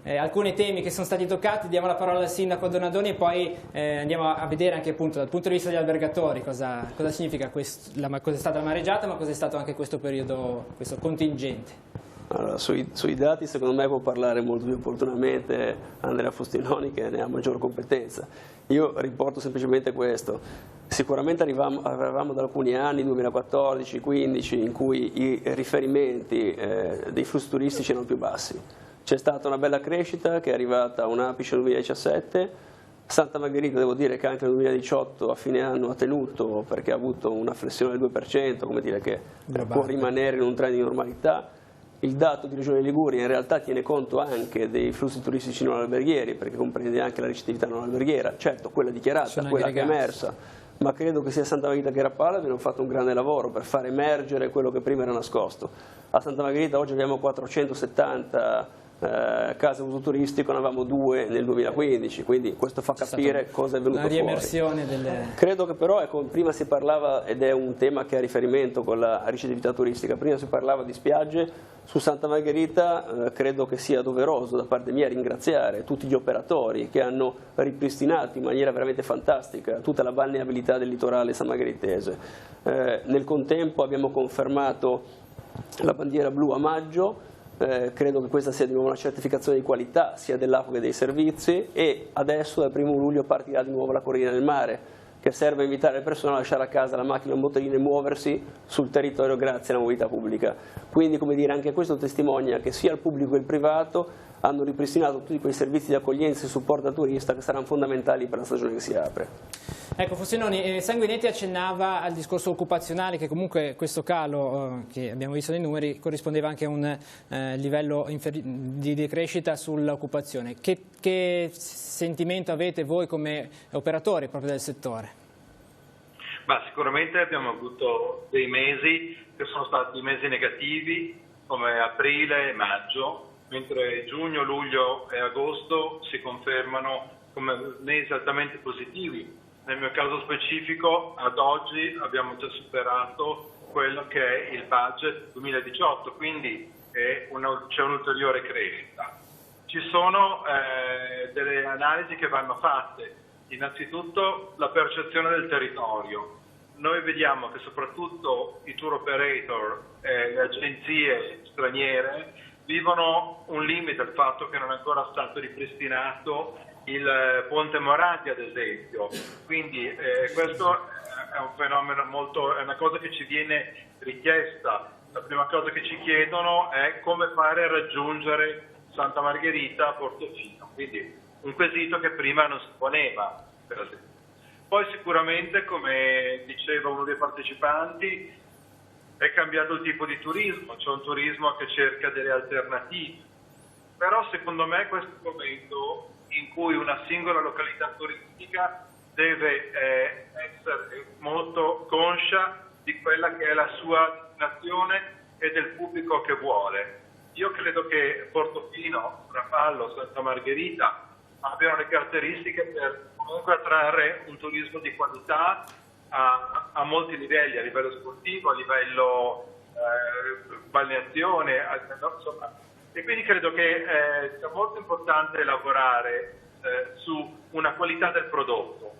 alcuni temi che sono stati toccati, diamo la parola al sindaco Donadoni e poi andiamo a vedere anche appunto dal punto di vista degli albergatori cosa significa cosa è stata la mareggiata, ma cosa è stato anche questo periodo, questo contingente. Allora, sui dati secondo me può parlare molto più opportunamente Andrea Fustinoni, che ne ha maggior competenza. Io riporto semplicemente questo: sicuramente arrivavamo da alcuni anni, 2014-15, in cui i riferimenti dei flussi turistici erano più bassi. C'è stata una bella crescita che è arrivata a un apice nel 2017. Santa Margherita, devo dire che anche nel 2018 a fine anno ha tenuto, perché ha avuto una flessione del 2%, come dire che può rimanere in un trend di normalità. Il dato di Regione Liguria in realtà tiene conto anche dei flussi turistici non alberghieri, perché comprende anche la ricettività non alberghiera, certo quella dichiarata, quella che è emersa, ma credo che sia Santa Margherita che Rapallo abbiano fatto un grande lavoro per far emergere quello che prima era nascosto. A Santa Margherita oggi abbiamo 470 case uso turistico, ne avevamo 2 nel 2015, quindi questo fa capire cosa è venuto fuori. Riemersione Credo che però, ecco, prima si parlava, ed è un tema che ha riferimento con la ricettività turistica, prima si parlava di spiagge. Su Santa Margherita credo che sia doveroso da parte mia ringraziare tutti gli operatori che hanno ripristinato in maniera veramente fantastica tutta la balneabilità del litorale sammargheritese. Nel contempo abbiamo confermato la bandiera blu a maggio. Credo che questa sia di nuovo una certificazione di qualità sia dell'acqua che dei servizi, e adesso dal 1° luglio partirà di nuovo la Corrida del Mare, che serve a invitare le persone a lasciare a casa la macchina o il motorino e muoversi sul territorio grazie alla mobilità pubblica. Quindi, come dire, anche questo testimonia che sia il pubblico che il privato hanno ripristinato tutti quei servizi di accoglienza e supporto al turista che saranno fondamentali per la stagione che si apre. Ecco, Fustinoni, Sanguinetti accennava al discorso occupazionale, che comunque questo calo che abbiamo visto nei numeri corrispondeva anche a un livello di crescita sull'occupazione. Che sentimento avete voi come operatori proprio del settore? Sicuramente abbiamo avuto dei mesi che sono stati mesi negativi, come aprile e maggio, mentre giugno, luglio e agosto si confermano come mesi altamente positivi. Nel mio caso specifico, ad oggi abbiamo già superato quello che è il budget 2018, quindi c'è un'ulteriore crescita. Ci sono delle analisi che vanno fatte. Innanzitutto la percezione del territorio. Noi vediamo che soprattutto i tour operator e le agenzie straniere vivono un limite al fatto che non è ancora stato ripristinato il Ponte Morandi, ad esempio. Quindi questo è un fenomeno è una cosa che ci viene richiesta. La prima cosa che ci chiedono è come fare a raggiungere Santa Margherita a Portofino, quindi un quesito che prima non si poneva, per esempio. Poi sicuramente, come diceva uno dei partecipanti, è cambiato il tipo di turismo, c'è un turismo che cerca delle alternative, però secondo me questo è un momento in cui una singola località turistica deve essere molto conscia di quella che è la sua destinazione e del pubblico che vuole. Io credo che Portofino, Rapallo, Santa Margherita abbiano le caratteristiche per comunque attrarre un turismo di qualità a molti livelli, a livello sportivo, a livello balneazione, insomma. E quindi credo che sia molto importante lavorare su una qualità del prodotto.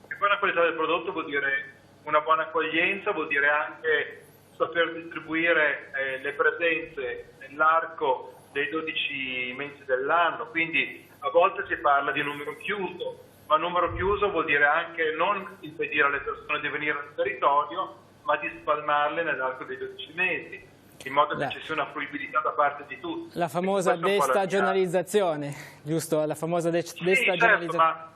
E poi una qualità del prodotto vuol dire una buona accoglienza, vuol dire anche saper distribuire le presenze nell'arco dei 12 mesi dell'anno, quindi a volte si parla di numero chiuso, ma numero chiuso vuol dire anche non impedire alle persone di venire al territorio, ma di spalmarle nell'arco dei 12 mesi, in modo che ci sia una fruibilità da parte di tutti. La famosa destagionalizzazione, giusto? La famosa destagionalizzazione. Certo, ma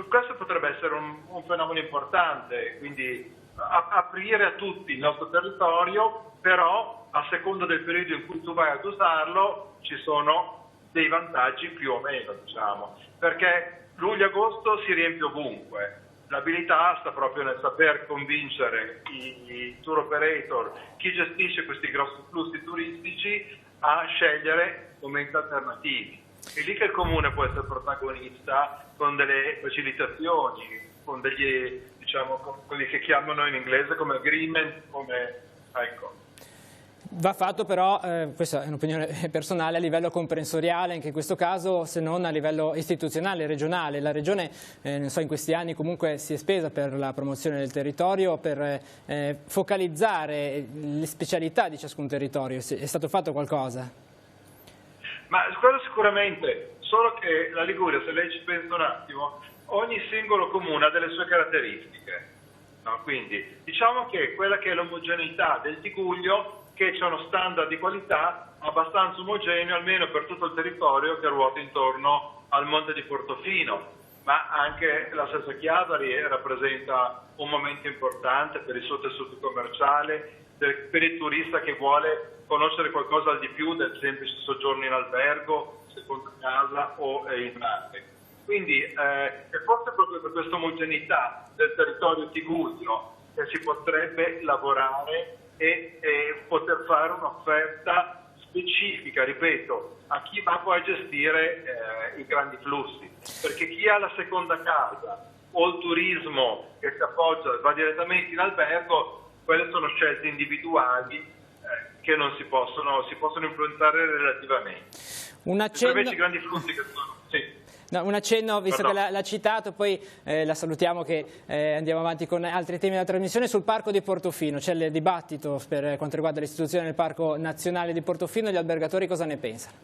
questo potrebbe essere un fenomeno importante, quindi aprire a tutti il nostro territorio, però a seconda del periodo in cui tu vai ad usarlo ci sono dei vantaggi più o meno, diciamo, perché luglio-agosto si riempie ovunque. L'abilità sta proprio nel saper convincere i tour operator, chi gestisce questi grossi flussi turistici, a scegliere momenti alternativi. È lì che il comune può essere protagonista con delle facilitazioni, con degli, diciamo, con quelli che chiamano in inglese come agreement, come, ecco. Va fatto però, questa è un'opinione personale, a livello comprensoriale, anche in questo caso, se non a livello istituzionale, regionale. La Regione, non so, in questi anni comunque si è spesa per la promozione del territorio, per focalizzare le specialità di ciascun territorio. È stato fatto qualcosa? Ma quello sicuramente, solo che la Liguria, se lei ci pensa un attimo, ogni singolo comune ha delle sue caratteristiche. No? Quindi diciamo che quella che è l'omogeneità del Tiguglio, che c'è uno standard di qualità abbastanza omogeneo almeno per tutto il territorio che ruota intorno al monte di Portofino, ma anche la stessa Chiavari rappresenta un momento importante per il suo tessuto commerciale, per il turista che vuole conoscere qualcosa al di più del semplice soggiorno in albergo, seconda casa o in mare. Quindi è forse proprio per questa omogeneità del territorio tiguglio che si potrebbe lavorare e poter fare un'offerta specifica, ripeto, a chi va poi a gestire i grandi flussi, perché chi ha la seconda casa o il turismo che si appoggia, va direttamente in albergo, quelle sono scelte individuali che non si possono influenzare relativamente. Invece i grandi flussi che sono, sì. No, un accenno, visto che l'ha citato, poi la salutiamo che andiamo avanti con altri temi della trasmissione. Sul parco di Portofino c'è il dibattito per quanto riguarda l'istituzione del parco nazionale di Portofino. Gli albergatori cosa ne pensano?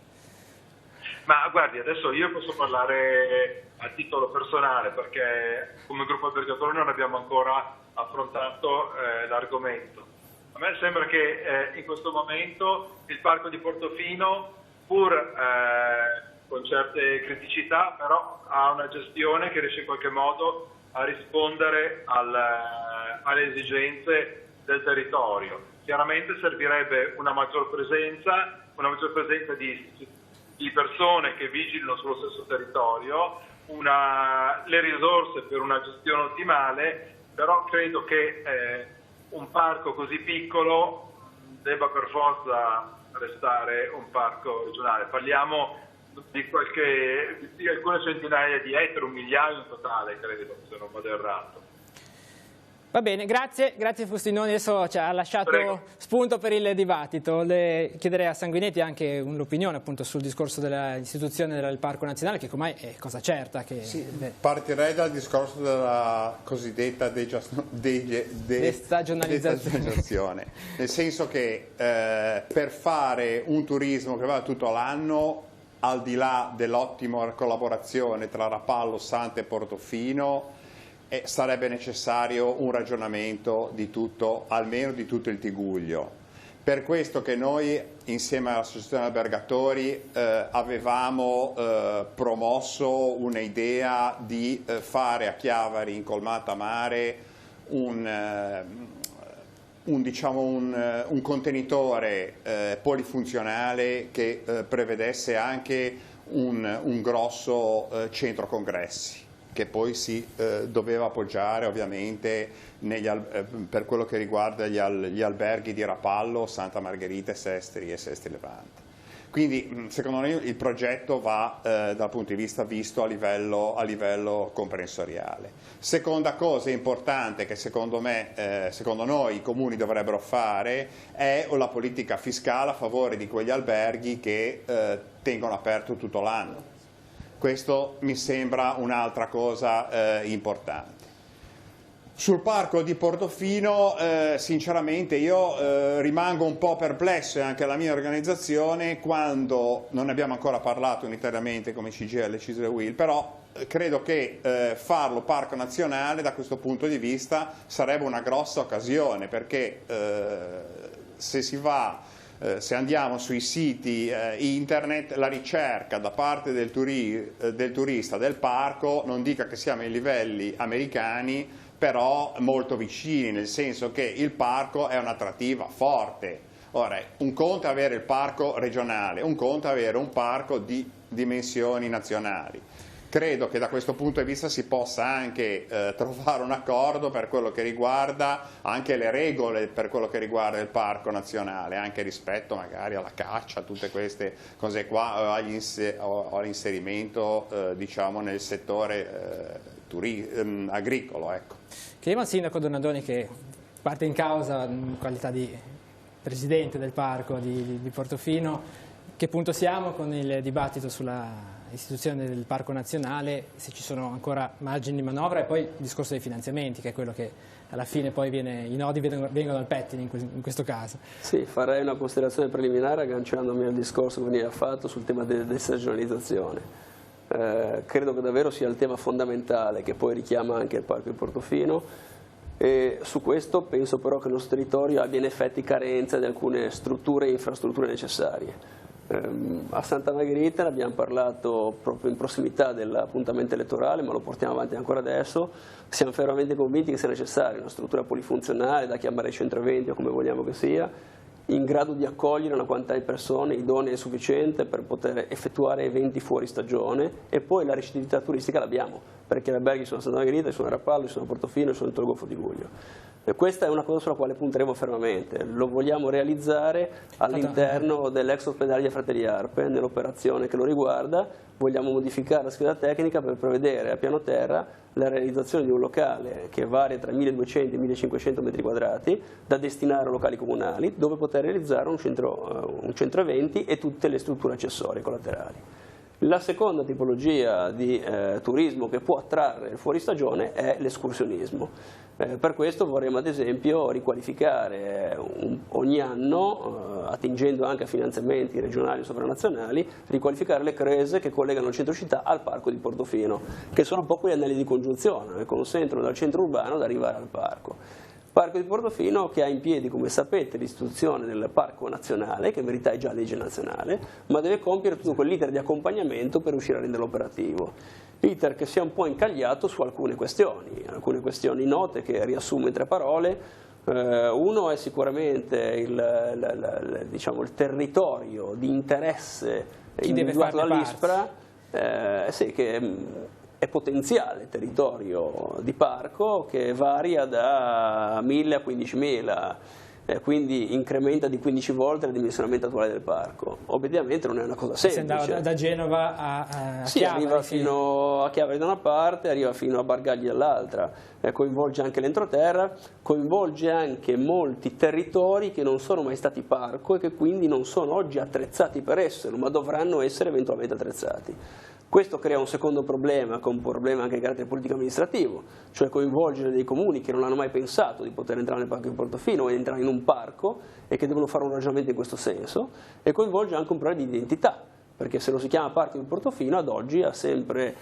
Ma guardi, adesso io posso parlare a titolo personale perché come gruppo albergatori non abbiamo ancora affrontato l'argomento. A me sembra che in questo momento il parco di Portofino, pur con certe criticità, però ha una gestione che riesce in qualche modo a rispondere alle esigenze del territorio. Chiaramente servirebbe una maggior presenza di persone che vigilino sullo stesso territorio, le risorse per una gestione ottimale, però credo che un parco così piccolo debba per forza restare un parco regionale. Parliamo di alcune centinaia di ettari, 1 migliaio in totale, credo, se non vado errato. Va bene, grazie Fustinoni, adesso ci ha lasciato spunto per il dibattito. Le chiederei a Sanguinetti anche l'opinione appunto sul discorso dell'istituzione del Parco Nazionale, che ormai è cosa certa. Partirei dal discorso della cosiddetta destagionalizzazione, nel senso che per fare un turismo che va tutto l'anno, al di là dell'ottima collaborazione tra Rapallo, Santa e Portofino, sarebbe necessario un ragionamento di tutto, almeno di tutto il Tiguglio. Per questo che noi, insieme all'Associazione Albergatori, avevamo promosso un'idea di fare a Chiavari, in Colmata Mare, un contenitore polifunzionale che prevedesse anche un grosso centro congressi, che poi si doveva appoggiare ovviamente per quello che riguarda gli alberghi di Rapallo, Santa Margherita, Sestri e Sestri Levante. Quindi secondo me il progetto va dal punto di vista visto a livello comprensoriale. Seconda cosa importante che secondo noi i comuni dovrebbero fare è la politica fiscale a favore di quegli alberghi che tengono aperto tutto l'anno. Questo mi sembra un'altra cosa importante. Sul parco di Portofino, sinceramente io rimango un po' perplesso, e anche la mia organizzazione, quando non ne abbiamo ancora parlato unitariamente come CGIL, CISL e UIL, però credo che farlo parco nazionale da questo punto di vista sarebbe una grossa occasione, perché se andiamo sui siti internet, la ricerca da parte del turista del parco non dica che siamo ai livelli americani, però molto vicini, nel senso che il parco è un'attrattiva forte. Ora, un conto è avere il parco regionale, un conto è avere un parco di dimensioni nazionali. Credo che da questo punto di vista si possa anche trovare un accordo per quello che riguarda anche le regole per quello che riguarda il parco nazionale, anche rispetto magari alla caccia, tutte queste cose qua, all'inserimento diciamo nel settore agricolo. Ecco. Chiediamo al sindaco Donadoni, che parte in causa in qualità di presidente del parco di Portofino, che punto siamo con il dibattito sulla istituzione del Parco Nazionale, se ci sono ancora margini di manovra, e poi il discorso dei finanziamenti, che è quello che alla fine poi i nodi vengono al pettine in questo caso. Sì, farei una considerazione preliminare agganciandomi al discorso che veniva fatto sul tema della desagionalizzazione. Credo che davvero sia il tema fondamentale, che poi richiama anche il Parco di Portofino, e su questo penso però che il nostro territorio abbia in effetti carenza di alcune strutture e infrastrutture necessarie. A Santa Margherita ne abbiamo parlato proprio in prossimità dell'appuntamento elettorale, ma lo portiamo avanti ancora adesso. Siamo fermamente convinti che sia necessaria una struttura polifunzionale, da chiamare centro eventi o come vogliamo che sia, in grado di accogliere una quantità di persone idonea e sufficiente per poter effettuare eventi fuori stagione, e poi la ricettività turistica l'abbiamo, perché gli alberghi sono a Santa Margherita, sono a Rapallo, sono a Portofino, sono dentro il Golfo di Giugno. E questa è una cosa sulla quale punteremo fermamente, lo vogliamo realizzare all'interno dell'ex ospedale di Fratelli Arpe, nell'operazione che lo riguarda. Vogliamo modificare la scheda tecnica per prevedere a piano terra la realizzazione di un locale che varia tra 1200 e 1500 metri quadrati da destinare a locali comunali, dove poter realizzare un centro eventi e tutte le strutture accessorie collaterali. La seconda tipologia di turismo che può attrarre il fuoristagione è l'escursionismo. Per questo vorremmo ad esempio riqualificare ogni anno, attingendo anche a finanziamenti regionali o sovranazionali, riqualificare le crese che collegano il centro città al parco di Portofino, che sono un po' quegli anelli di congiunzione che consentono dal centro urbano di arrivare al parco. Parco di Portofino che ha in piedi, come sapete, l'istituzione del Parco Nazionale, che in verità è già legge nazionale, ma deve compiere tutto quell'iter di accompagnamento per riuscire a renderlo operativo. Iter che si è un po' incagliato su alcune questioni note che riassumo in 3 parole. Uno è sicuramente il territorio di interesse individuato dall'ISPRA, sì, che è potenziale territorio di parco, che varia da 1000 a 15.000, quindi incrementa di 15 volte il dimensionamento attuale del parco. Obiettivamente non è una cosa semplice. Si andava da Genova a sì, Chiavari, arriva fino a Chiavari da una parte, arriva fino a Bargagli dall'altra, coinvolge anche l'entroterra, coinvolge anche molti territori che non sono mai stati parco e che quindi non sono oggi attrezzati per esserlo, ma dovranno essere eventualmente attrezzati. Questo crea un secondo problema, che è un problema anche di carattere politico-amministrativo, cioè coinvolgere dei comuni che non hanno mai pensato di poter entrare nel parco di Portofino e entrare in un parco e che devono fare un ragionamento in questo senso, e coinvolge anche un problema di identità, perché se lo si chiama Parco di Portofino ad oggi ha sempre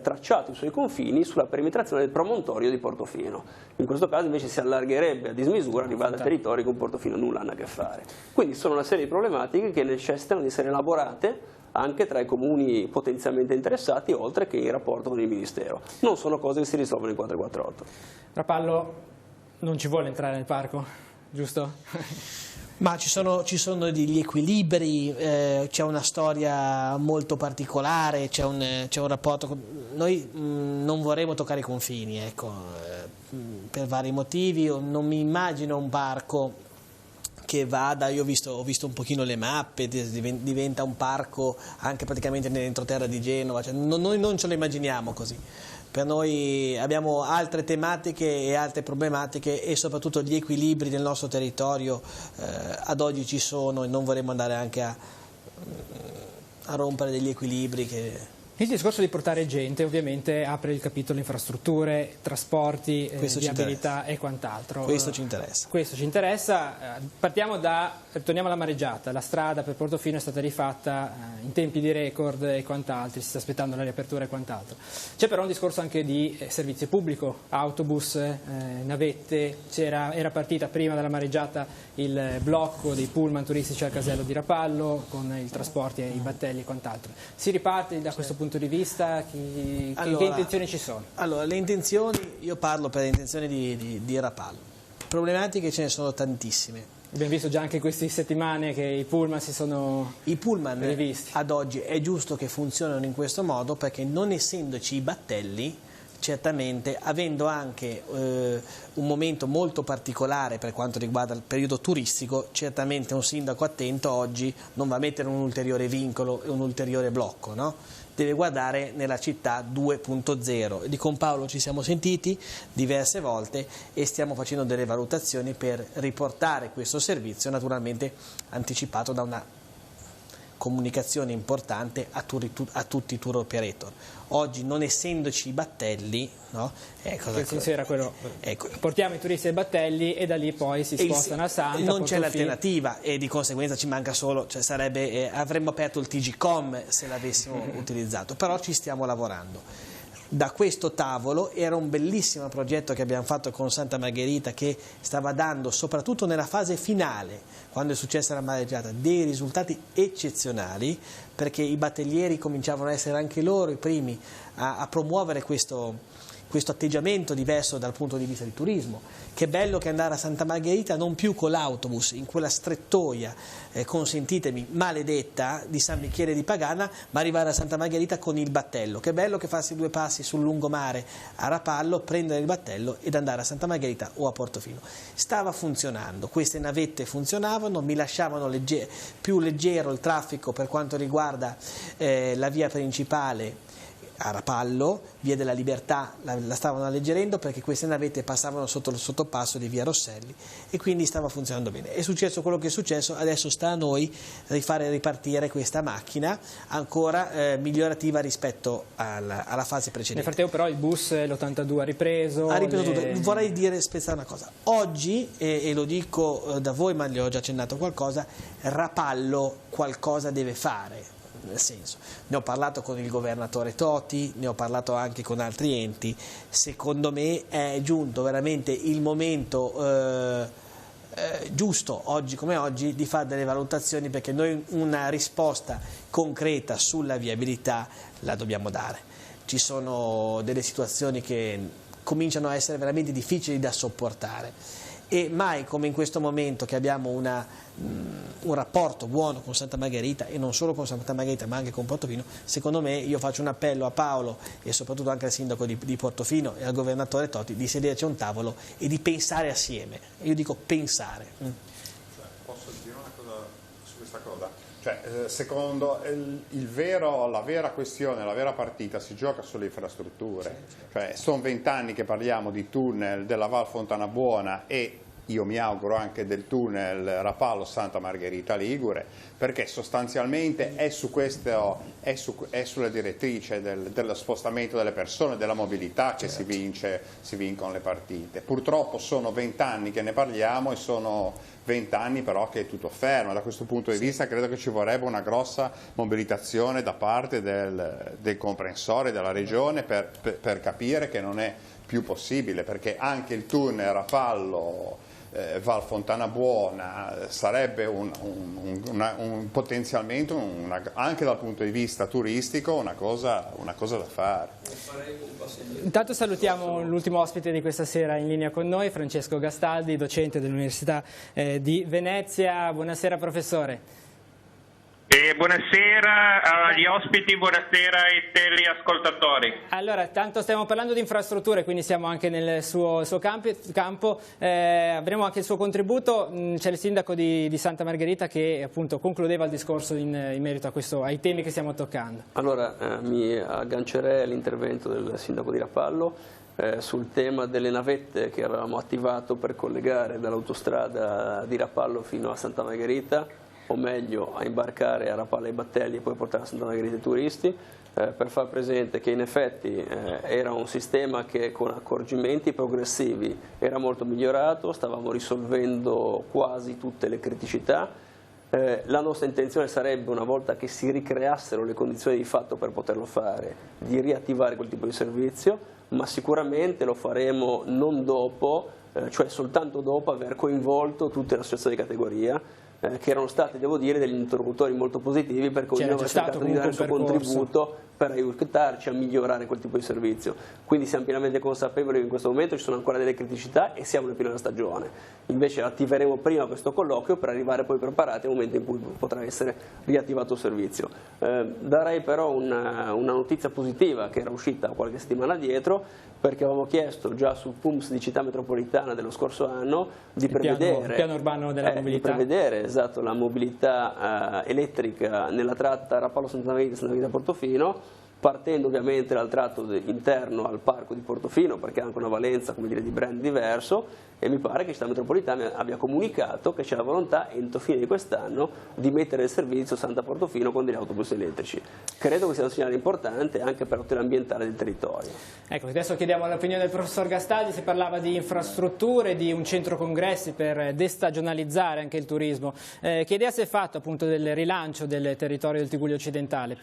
tracciato i suoi confini sulla perimetrazione del promontorio di Portofino. In questo caso invece si allargherebbe a dismisura, arrivare a territori con Portofino nulla hanno a che fare. Quindi sono una serie di problematiche che necessitano di essere elaborate anche tra i comuni potenzialmente interessati, oltre che in rapporto con il Ministero. Non sono cose che si risolvono in 448. Rapallo non ci vuole entrare nel parco, giusto? Ma ci sono degli equilibri, c'è una storia molto particolare, c'è un rapporto. Noi non vorremmo toccare i confini, ecco, per vari motivi. Non mi immagino un parco che vada, io ho visto un pochino le mappe, diventa un parco anche praticamente nell'entroterra di Genova, cioè, noi non ce lo immaginiamo così. Per noi abbiamo altre tematiche e altre problematiche, e soprattutto gli equilibri del nostro territorio ad oggi ci sono, e non vorremmo andare anche a rompere degli equilibri che Il discorso di portare gente ovviamente apre il capitolo infrastrutture, trasporti, viabilità e quant'altro. Questo ci interessa. Questo ci interessa. Torniamo alla mareggiata. La strada per Portofino è stata rifatta in tempi di record e quant'altro, si sta aspettando la riapertura e quant'altro. C'è però un discorso anche di servizio pubblico, autobus, navette. Era partita prima della mareggiata il blocco dei pullman turistici al casello di Rapallo con i trasporti, i battelli e quant'altro. Si riparte da questo punto di vista? Che intenzioni ci sono? Allora, le intenzioni, io parlo per le intenzioni di Rapallo. Problematiche ce ne sono tantissime. Abbiamo visto già anche queste settimane che i pullman si sono rivisti. Ad oggi è giusto che funzionino in questo modo, perché non essendoci i battelli, certamente, avendo anche un momento molto particolare per quanto riguarda il periodo turistico, certamente un sindaco attento oggi non va a mettere un ulteriore vincolo e un ulteriore blocco, no? Deve guardare nella città 2.0. Di con Paolo ci siamo sentiti diverse volte e stiamo facendo delle valutazioni per riportare questo servizio, naturalmente anticipato da una comunicazione importante a tutti i tour operator. Oggi, non essendoci i battelli, no? Il senso era quello, portiamo i turisti ai battelli e da lì poi si spostano a Santa. Non c'è l'alternativa e di conseguenza ci manca solo, cioè avremmo aperto il TGCom se l'avessimo utilizzato, però ci stiamo lavorando. Da questo tavolo era un bellissimo progetto che abbiamo fatto con Santa Margherita, che stava dando, soprattutto nella fase finale, quando è successa la mareggiata, dei risultati eccezionali, perché i battellieri cominciavano a essere anche loro i primi a promuovere questo atteggiamento diverso dal punto di vista di turismo. Che bello che andare a Santa Margherita non più con l'autobus, in quella strettoia, consentitemi, maledetta, di San Michele di Pagana, ma arrivare a Santa Margherita con il battello. Che bello che farsi 2 passi sul lungomare a Rapallo, prendere il battello ed andare a Santa Margherita o a Portofino. Stava funzionando, queste navette funzionavano, mi lasciavano più leggero il traffico per quanto riguarda la via principale a Rapallo, via della Libertà, la stavano alleggerendo perché queste navette passavano sotto il sottopasso di via Rosselli e quindi stava funzionando bene. È successo quello che è successo, adesso sta a noi rifare ripartire questa macchina ancora migliorativa rispetto alla fase precedente. Nel frattempo però il bus, l'82 ha ripreso tutto. Vorrei spezzare una cosa. Oggi, e lo dico da voi ma gli ho già accennato qualcosa, Rapallo qualcosa deve fare. Nel senso, ne ho parlato con il governatore Toti, ne ho parlato anche con altri enti. Secondo me è giunto veramente il momento giusto, oggi come oggi, di fare delle valutazioni, perché noi una risposta concreta sulla viabilità la dobbiamo dare. Ci sono delle situazioni che cominciano a essere veramente difficili da sopportare e mai come in questo momento che abbiamo un rapporto buono con Santa Margherita, e non solo con Santa Margherita ma anche con Portofino, secondo me, io faccio un appello a Paolo e soprattutto anche al sindaco di Portofino e al governatore Toti di sederci a un tavolo e di pensare assieme. Io dico pensare. Posso dire una cosa su questa cosa? Secondo la vera questione, la vera partita si gioca sulle infrastrutture. Sono 20 anni che parliamo di tunnel della Val Fontana Buona e io mi auguro anche del tunnel Rapallo-Santa Margherita Ligure, perché sostanzialmente è sulla direttrice dello spostamento delle persone, della mobilità che si vincono le partite. Purtroppo sono 20 anni che ne parliamo e sono 20 anni però che è tutto fermo. Da questo punto di vista credo che ci vorrebbe una grossa mobilitazione da parte del comprensore della regione per capire che non è più possibile, perché anche il tunnel Rapallo Val Fontana Buona sarebbe potenzialmente anche dal punto di vista turistico una cosa da fare. Intanto salutiamo l'ultimo ospite di questa sera in linea con noi, Francesco Gastaldi, docente dell'Università di Venezia. Buonasera professore. Buonasera agli ospiti, buonasera ai teleascoltatori. Allora, tanto stiamo parlando di infrastrutture, quindi siamo anche nel suo campo, avremo anche il suo contributo. C'è il sindaco di Santa Margherita che appunto concludeva il discorso in merito ai temi che stiamo toccando. Allora, mi aggancerei all'intervento del sindaco di Rapallo sul tema delle navette che avevamo attivato per collegare dall'autostrada di Rapallo fino a Santa Margherita, o meglio a imbarcare a Rapallo i battelli e poi portare a Santa Margherita i turisti. per far presente che in effetti era un sistema che con accorgimenti progressivi era molto migliorato, stavamo risolvendo quasi tutte le criticità. La nostra intenzione sarebbe, una volta che si ricreassero le condizioni di fatto per poterlo fare, di riattivare quel tipo di servizio, ma sicuramente lo faremo non dopo, cioè soltanto dopo aver coinvolto tutte le associazioni di categoria, che erano stati, devo dire, degli interlocutori molto positivi, perché ognuno aveva cercato di dare il suo contributo per aiutarci a migliorare quel tipo di servizio. Quindi siamo pienamente consapevoli che in questo momento ci sono ancora delle criticità e siamo nel pieno della stagione. Invece attiveremo prima questo colloquio per arrivare poi preparati al momento in cui potrà essere riattivato il servizio. Darei però una notizia positiva che era uscita qualche settimana dietro, perché avevamo chiesto già sul PUMS di Città Metropolitana dello scorso anno di prevedere il piano urbano della mobilità. Di prevedere, esatto, la mobilità elettrica nella tratta Rapallo Santa Margherita Portofino, partendo ovviamente dal tratto interno al parco di Portofino, perché ha anche una valenza, come dire, di brand diverso, e mi pare che Città Metropolitana abbia comunicato che c'è la volontà entro fine di quest'anno di mettere in servizio Santa Portofino con degli autobus elettrici. Credo che sia un segnale importante anche per la tutela ambientale del territorio. Ecco, adesso chiediamo l'opinione del professor Gastaldi. Si parlava di infrastrutture, di un centro congressi per destagionalizzare anche il turismo. Che idea si è fatto appunto del rilancio del territorio del Tigullio occidentale?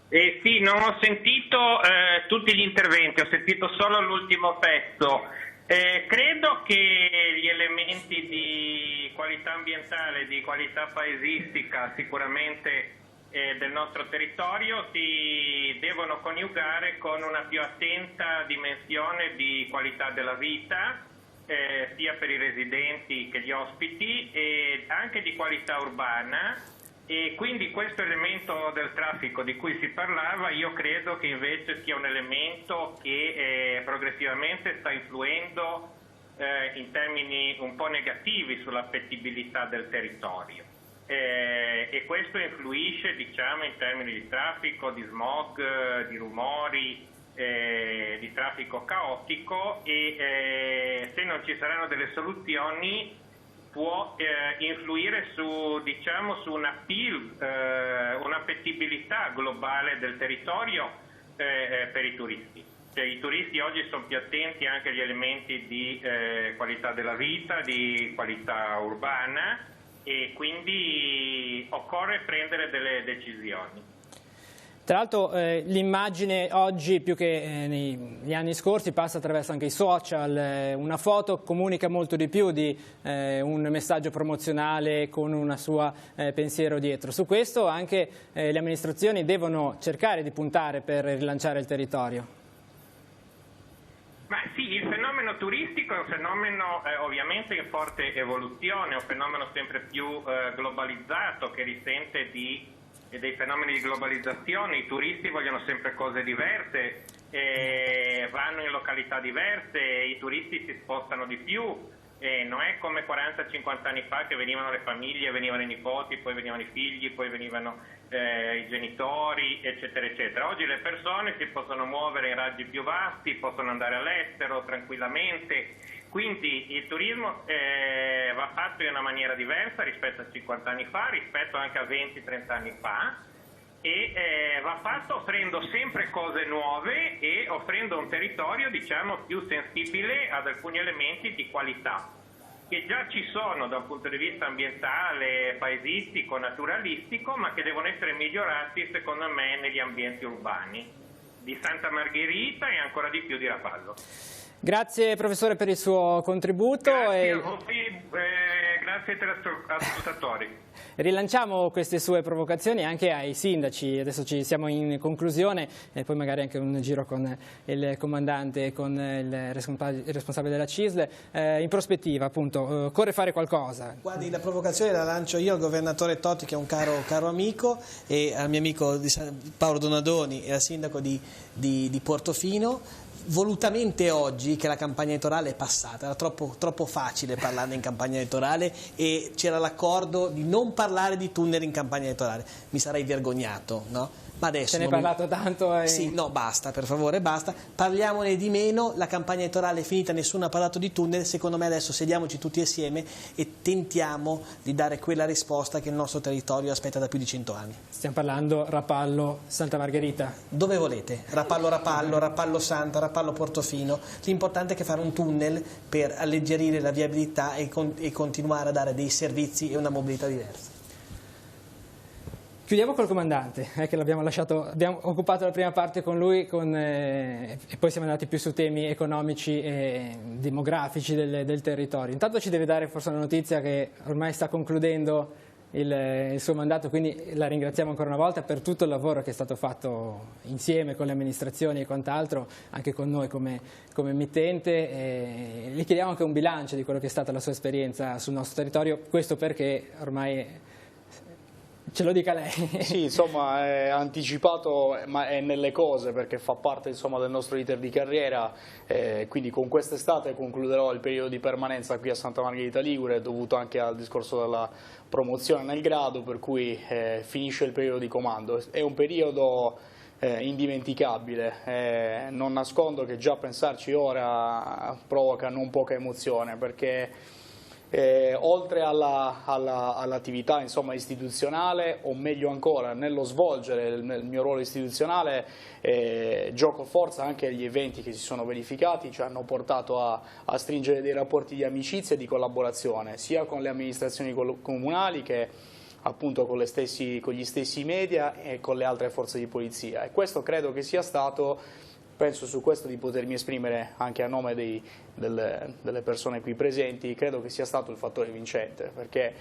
Sì, non ho sentito tutti gli interventi, ho sentito solo l'ultimo pezzo. Credo che gli elementi di qualità ambientale, di qualità paesistica sicuramente del nostro territorio si devono coniugare con una più attenta dimensione di qualità della vita, sia per i residenti che gli ospiti, e anche di qualità urbana. E quindi questo elemento del traffico di cui si parlava, io credo che invece sia un elemento che progressivamente sta influendo in termini un po' negativi sull'appetibilità del territorio. E questo influisce, diciamo, in termini di traffico, di smog, di rumori, di traffico caotico, e se non ci saranno delle soluzioni può influire su, diciamo, su un appeal, un'appetibilità globale del territorio per i turisti. Cioè, i turisti oggi sono più attenti anche agli elementi di qualità della vita, di qualità urbana, e quindi occorre prendere delle decisioni. Tra l'altro l'immagine oggi più che negli anni scorsi passa attraverso anche i social, una foto comunica molto di più di un messaggio promozionale con una sua pensiero dietro. Su questo anche le amministrazioni devono cercare di puntare per rilanciare il territorio. Ma sì, il fenomeno turistico è un fenomeno ovviamente in forte evoluzione, è un fenomeno sempre più globalizzato che risente dei fenomeni di globalizzazione. I turisti vogliono sempre cose diverse, vanno in località diverse, i turisti si spostano di più, non è come 40-50 anni fa che venivano le famiglie, venivano i nipoti, poi venivano i figli, poi venivano i genitori, eccetera eccetera. Oggi le persone si possono muovere in raggi più vasti, possono andare all'estero tranquillamente. Quindi il turismo va fatto in una maniera diversa rispetto a 50 anni fa, rispetto anche a 20-30 anni fa, e va fatto offrendo sempre cose nuove e offrendo un territorio, diciamo, più sensibile ad alcuni elementi di qualità che già ci sono da un punto di vista ambientale, paesistico, naturalistico, ma che devono essere migliorati secondo me negli ambienti urbani di Santa Margherita e ancora di più di Rapallo. Grazie professore per il suo contributo. Grazie a voi, grazie ai telespettatori. Rilanciamo queste sue provocazioni anche ai sindaci. Adesso ci siamo in conclusione e poi magari anche un giro con il comandante e con il responsabile della CISL. In prospettiva, appunto, occorre fare qualcosa. Guardi, la provocazione la lancio io al governatore Totti, che è un caro amico, e al mio amico Paolo Donadoni e al sindaco di Portofino. Volutamente oggi, che la campagna elettorale è passata, era troppo facile parlarne in campagna elettorale e c'era l'accordo di non parlare di tunnel in campagna elettorale, mi sarei vergognato, no? Ma adesso se ne è parlato tanto. Sì, no, basta, per favore, basta. Parliamone di meno, la campagna elettorale è finita, nessuno ha parlato di tunnel, secondo me adesso sediamoci tutti assieme e tentiamo di dare quella risposta che il nostro territorio aspetta da più di 100 anni. Stiamo parlando Rapallo, Santa Margherita. Dove volete, Rapallo Rapallo, Rapallo Santa, Rapallo Portofino, l'importante è che fare un tunnel per alleggerire la viabilità e continuare a dare dei servizi e una mobilità diversa. Chiudiamo col comandante, che abbiamo occupato la prima parte con lui e poi siamo andati più su temi economici e demografici del territorio. Intanto ci deve dare forse una notizia che ormai sta concludendo il suo mandato, quindi la ringraziamo ancora una volta per tutto il lavoro che è stato fatto insieme con le amministrazioni e quant'altro, anche con noi come emittente. Gli chiediamo anche un bilancio di quello che è stata la sua esperienza sul nostro territorio, questo perché ormai... Ce lo dica lei. Sì, insomma, è anticipato, ma è nelle cose, perché fa parte, insomma, del nostro iter di carriera, quindi con quest'estate concluderò il periodo di permanenza qui a Santa Margherita Ligure, dovuto anche al discorso della promozione nel grado, per cui finisce il periodo di comando. È un periodo indimenticabile, non nascondo che già pensarci ora provoca non poca emozione, perché... oltre all'attività istituzionale, o meglio ancora nello svolgere il mio ruolo istituzionale, gioco forza anche gli eventi che si sono verificati, ci hanno portato a stringere dei rapporti di amicizia e di collaborazione sia con le amministrazioni comunali che appunto con gli stessi media e con le altre forze di polizia, e questo credo che sia stato, penso su questo di potermi esprimere anche a nome delle persone qui presenti, credo che sia stato il fattore vincente, perché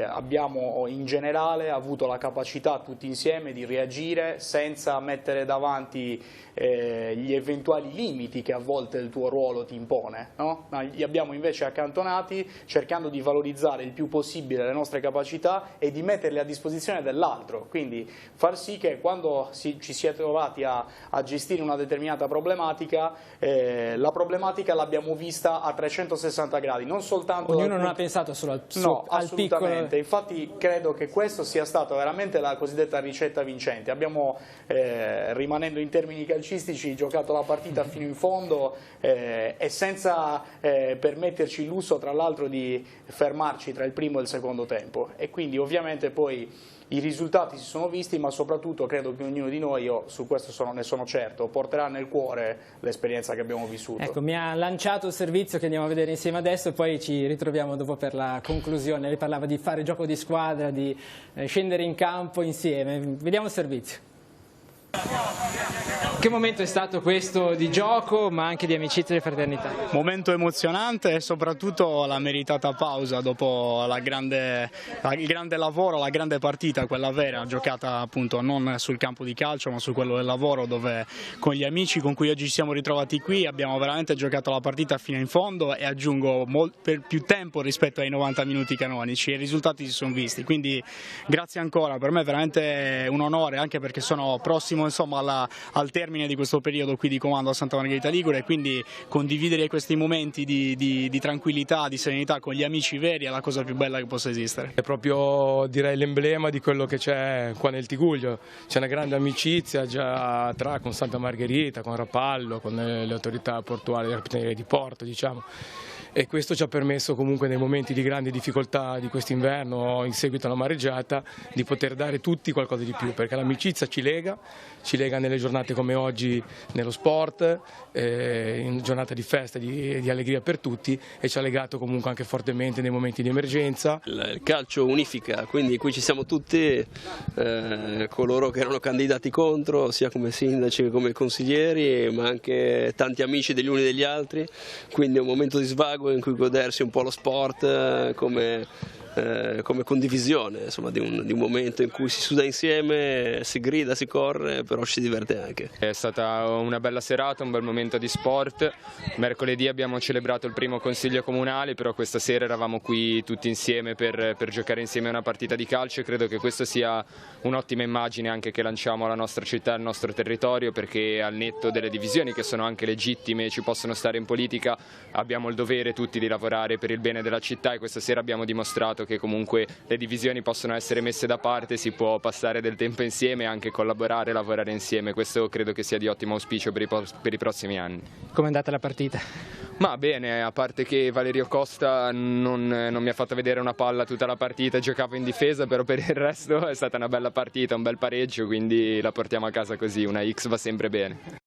abbiamo in generale avuto la capacità tutti insieme di reagire senza mettere davanti gli eventuali limiti che a volte il tuo ruolo ti impone, no? Li abbiamo invece accantonati cercando di valorizzare il più possibile le nostre capacità e di metterle a disposizione dell'altro, quindi far sì che quando ci si è trovati a gestire una determinata problematica, la problematica l'abbiamo vista a 360 gradi, non soltanto... Ognuno non ha pensato solo al piccolo... Assolutamente, infatti credo che questo sia stato veramente la cosiddetta ricetta vincente. Abbiamo, rimanendo in termini calcistici, giocato la partita fino in fondo e senza permetterci il lusso tra l'altro di fermarci tra il primo e il secondo tempo, e quindi ovviamente poi i risultati si sono visti, ma soprattutto credo che ognuno di noi, io su questo ne sono certo, porterà nel cuore l'esperienza che abbiamo vissuto. Ecco, mi ha lanciato il servizio che andiamo a vedere insieme adesso e poi ci ritroviamo dopo per la conclusione. Lei parlava di fare gioco di squadra, di scendere in campo insieme. Vediamo il servizio. Che momento è stato questo di gioco, ma anche di amicizia e fraternità? Momento emozionante e soprattutto la meritata pausa dopo il grande lavoro, la grande partita, quella vera, giocata appunto non sul campo di calcio ma su quello del lavoro, dove con gli amici con cui oggi ci siamo ritrovati qui abbiamo veramente giocato la partita fino in fondo, e aggiungo per più tempo rispetto ai 90 minuti canonici, e i risultati si sono visti, quindi grazie ancora, per me è veramente un onore, anche perché sono prossimo insomma al termine di questo periodo qui di comando a Santa Margherita Ligure, e quindi condividere questi momenti di tranquillità, di serenità con gli amici veri è la cosa più bella che possa esistere. È proprio, direi, l'emblema di quello che c'è qua nel Tigullio, c'è una grande amicizia già con Santa Margherita, con Rapallo, con le autorità portuali della Capitaneria di Porto, diciamo. E questo ci ha permesso comunque nei momenti di grande difficoltà di quest'inverno in seguito alla mareggiata di poter dare tutti qualcosa di più, perché l'amicizia ci lega nelle giornate come oggi nello sport, in giornata di festa, di allegria per tutti, e ci ha legato comunque anche fortemente nei momenti di emergenza. Il calcio unifica, quindi qui ci siamo tutti, coloro che erano candidati contro, sia come sindaci che come consiglieri, ma anche tanti amici degli uni e degli altri, quindi è un momento di svago in cui godersi un po' lo sport come condivisione, insomma, di un momento in cui si suda insieme, si grida, si corre, però ci si diverte anche. È stata una bella serata, un bel momento di sport. Mercoledì abbiamo celebrato il primo consiglio comunale, però questa sera eravamo qui tutti insieme per giocare insieme una partita di calcio, e credo che questa sia un'ottima immagine anche che lanciamo alla nostra città, al nostro territorio, perché al netto delle divisioni, che sono anche legittime e ci possono stare in politica, abbiamo il dovere tutti di lavorare per il bene della città, e questa sera abbiamo dimostrato dimostrato che comunque le divisioni possono essere messe da parte, si può passare del tempo insieme e anche collaborare e lavorare insieme. Questo credo che sia di ottimo auspicio per i prossimi anni. Com'è andata la partita? Ma bene, a parte che Valerio Costa non mi ha fatto vedere una palla tutta la partita, giocava in difesa, però per il resto è stata una bella partita, un bel pareggio, quindi la portiamo a casa così, una X va sempre bene.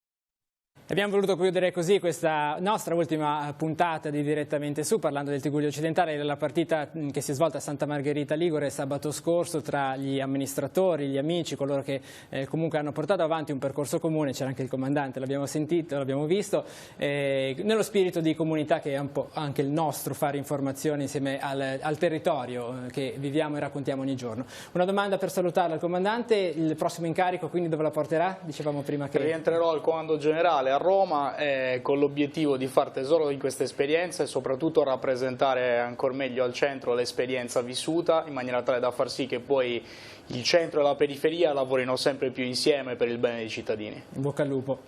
Abbiamo voluto chiudere così questa nostra ultima puntata di Direttamente Su, parlando del Tigullio Occidentale e della partita che si è svolta a Santa Margherita Ligure sabato scorso tra gli amministratori, gli amici, coloro che comunque hanno portato avanti un percorso comune. C'era anche il comandante, l'abbiamo sentito, l'abbiamo visto, nello spirito di comunità che è un po' anche il nostro, fare informazioni insieme al territorio che viviamo e raccontiamo ogni giorno. Una domanda per salutarla al comandante: il prossimo incarico quindi dove la porterà? Dicevamo prima che... Rientrerò al comando generale a Roma con l'obiettivo di far tesoro di questa esperienza e soprattutto rappresentare ancora meglio al centro l'esperienza vissuta, in maniera tale da far sì che poi il centro e la periferia lavorino sempre più insieme per il bene dei cittadini. In bocca al lupo.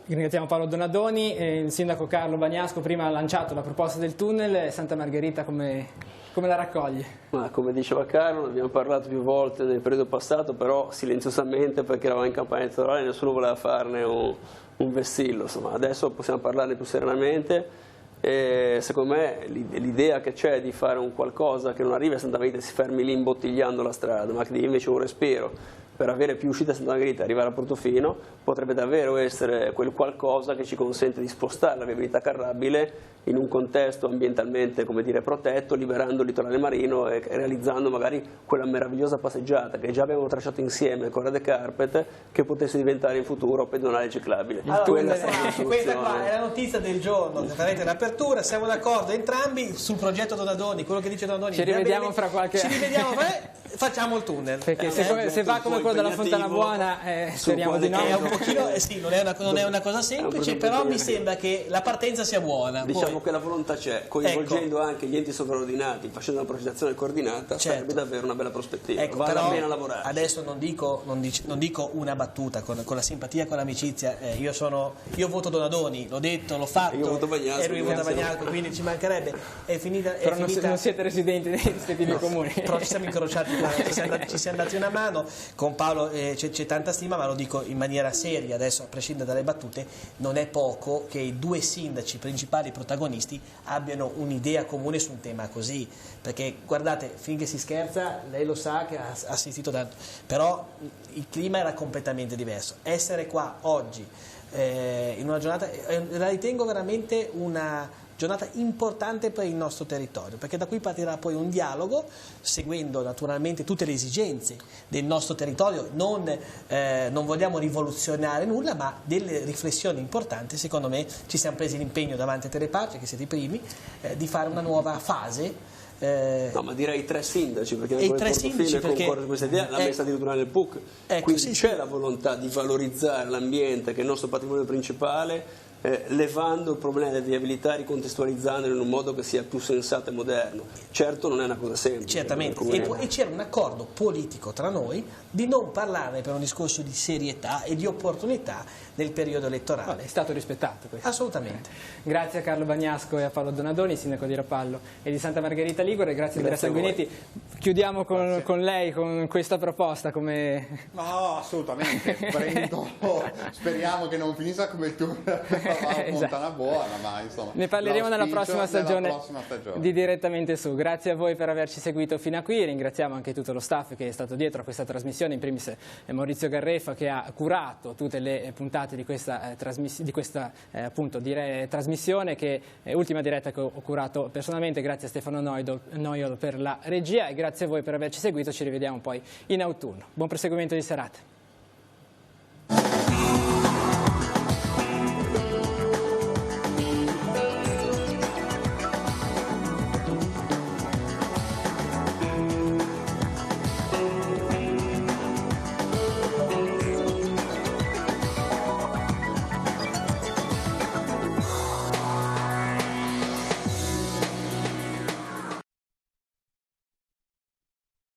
Ringraziamo Paolo Donadoni. Il sindaco Carlo Bagnasco prima ha lanciato la proposta del tunnel. Santa Margherita come la raccoglie? Ma come diceva Carlo, ne abbiamo parlato più volte nel periodo passato, però silenziosamente, perché eravamo in campagna elettorale e nessuno voleva farne un vessillo. Insomma, adesso possiamo parlarne più serenamente. E secondo me l'idea che c'è di fare un qualcosa che non arrivi a Santa Margherita e si fermi lì imbottigliando la strada, ma che dia invece un respiro per avere più uscite a Santa Margherita e arrivare a Portofino, potrebbe davvero essere quel qualcosa che ci consente di spostare la viabilità carrabile in un contesto ambientalmente, come dire, protetto, liberando il litorale marino e realizzando magari quella meravigliosa passeggiata che già abbiamo tracciato insieme con Rede Carpet, che potesse diventare in futuro pedonale ciclabile. Allora, questa qua è la notizia del giorno, che farete l'apertura, siamo d'accordo entrambi sul progetto Donadoni, quello che dice Donadoni. Ci rivediamo fra qualche... Ci rivediamo, facciamo il tunnel. Perché se va come quello della Fontana Buona, speriamo di no. È un pochino, sì, non è una cosa semplice, però mi sembra che la partenza sia buona. Diciamo che la volontà c'è, coinvolgendo anche gli enti sovraordinati, facendo una progettazione coordinata, sarebbe davvero una bella prospettiva. Vale la pena lavorare. Adesso non dico una battuta, con la simpatia, con l'amicizia. Io voto Donadoni, l'ho detto, l'ho fatto. Io voto Bagnasco. E lui vota Bagnasco, quindi ci mancherebbe. È finita. Però non siete residenti nei rispettivi comuni. Però ci siamo incrociati, ci siamo dati una mano. Con Paolo c'è tanta stima, ma lo dico in maniera seria adesso, a prescindere dalle battute. Non è poco che i due sindaci principali protagonisti abbiano un'idea comune su un tema così, perché guardate, finché si scherza, lei lo sa che ha assistito tanto, però il clima era completamente diverso. Essere qua oggi in una giornata, la ritengo veramente una giornata importante per il nostro territorio, perché da qui partirà poi un dialogo, seguendo naturalmente tutte le esigenze del nostro territorio. Non vogliamo rivoluzionare nulla, ma delle riflessioni importanti. Secondo me ci siamo presi l'impegno davanti a Telepace, che siete i primi, di fare una nuova fase. No, ma direi 3 sindaci, perché anche Portofino concorda con questa idea, l'ha messa addirittura nel PUC. Quindi c'è la volontà di valorizzare l'ambiente, che è il nostro patrimonio principale, levando il problema della viabilità, ricontestualizzandolo in un modo che sia più sensato e moderno. Certo non è una cosa semplice. Certamente, e c'era un accordo politico tra noi di non parlarne per un discorso di serietà e di opportunità nel periodo elettorale. È stato rispettato questo. Assolutamente. Grazie a Carlo Bagnasco e a Paolo Donadoni, sindaco di Rapallo e di Santa Margherita Ligure. Grazie a Andrea Sanguinetti. Chiudiamo con lei, con questa proposta. No, assolutamente. Speriamo che non finisca come il tour Fontana Buona, ma insomma, ne parleremo nella prossima stagione di Direttamente Su. Grazie a voi per averci seguito fino a qui. Ringraziamo anche tutto lo staff che è stato dietro a questa trasmissione, in primis Maurizio Garrefa, che ha curato tutte le puntate di questa trasmissione, che è ultima diretta che ho curato personalmente. Grazie a Stefano Noiol per la regia e grazie a voi per averci seguito. Ci rivediamo poi in autunno. Buon proseguimento di serata.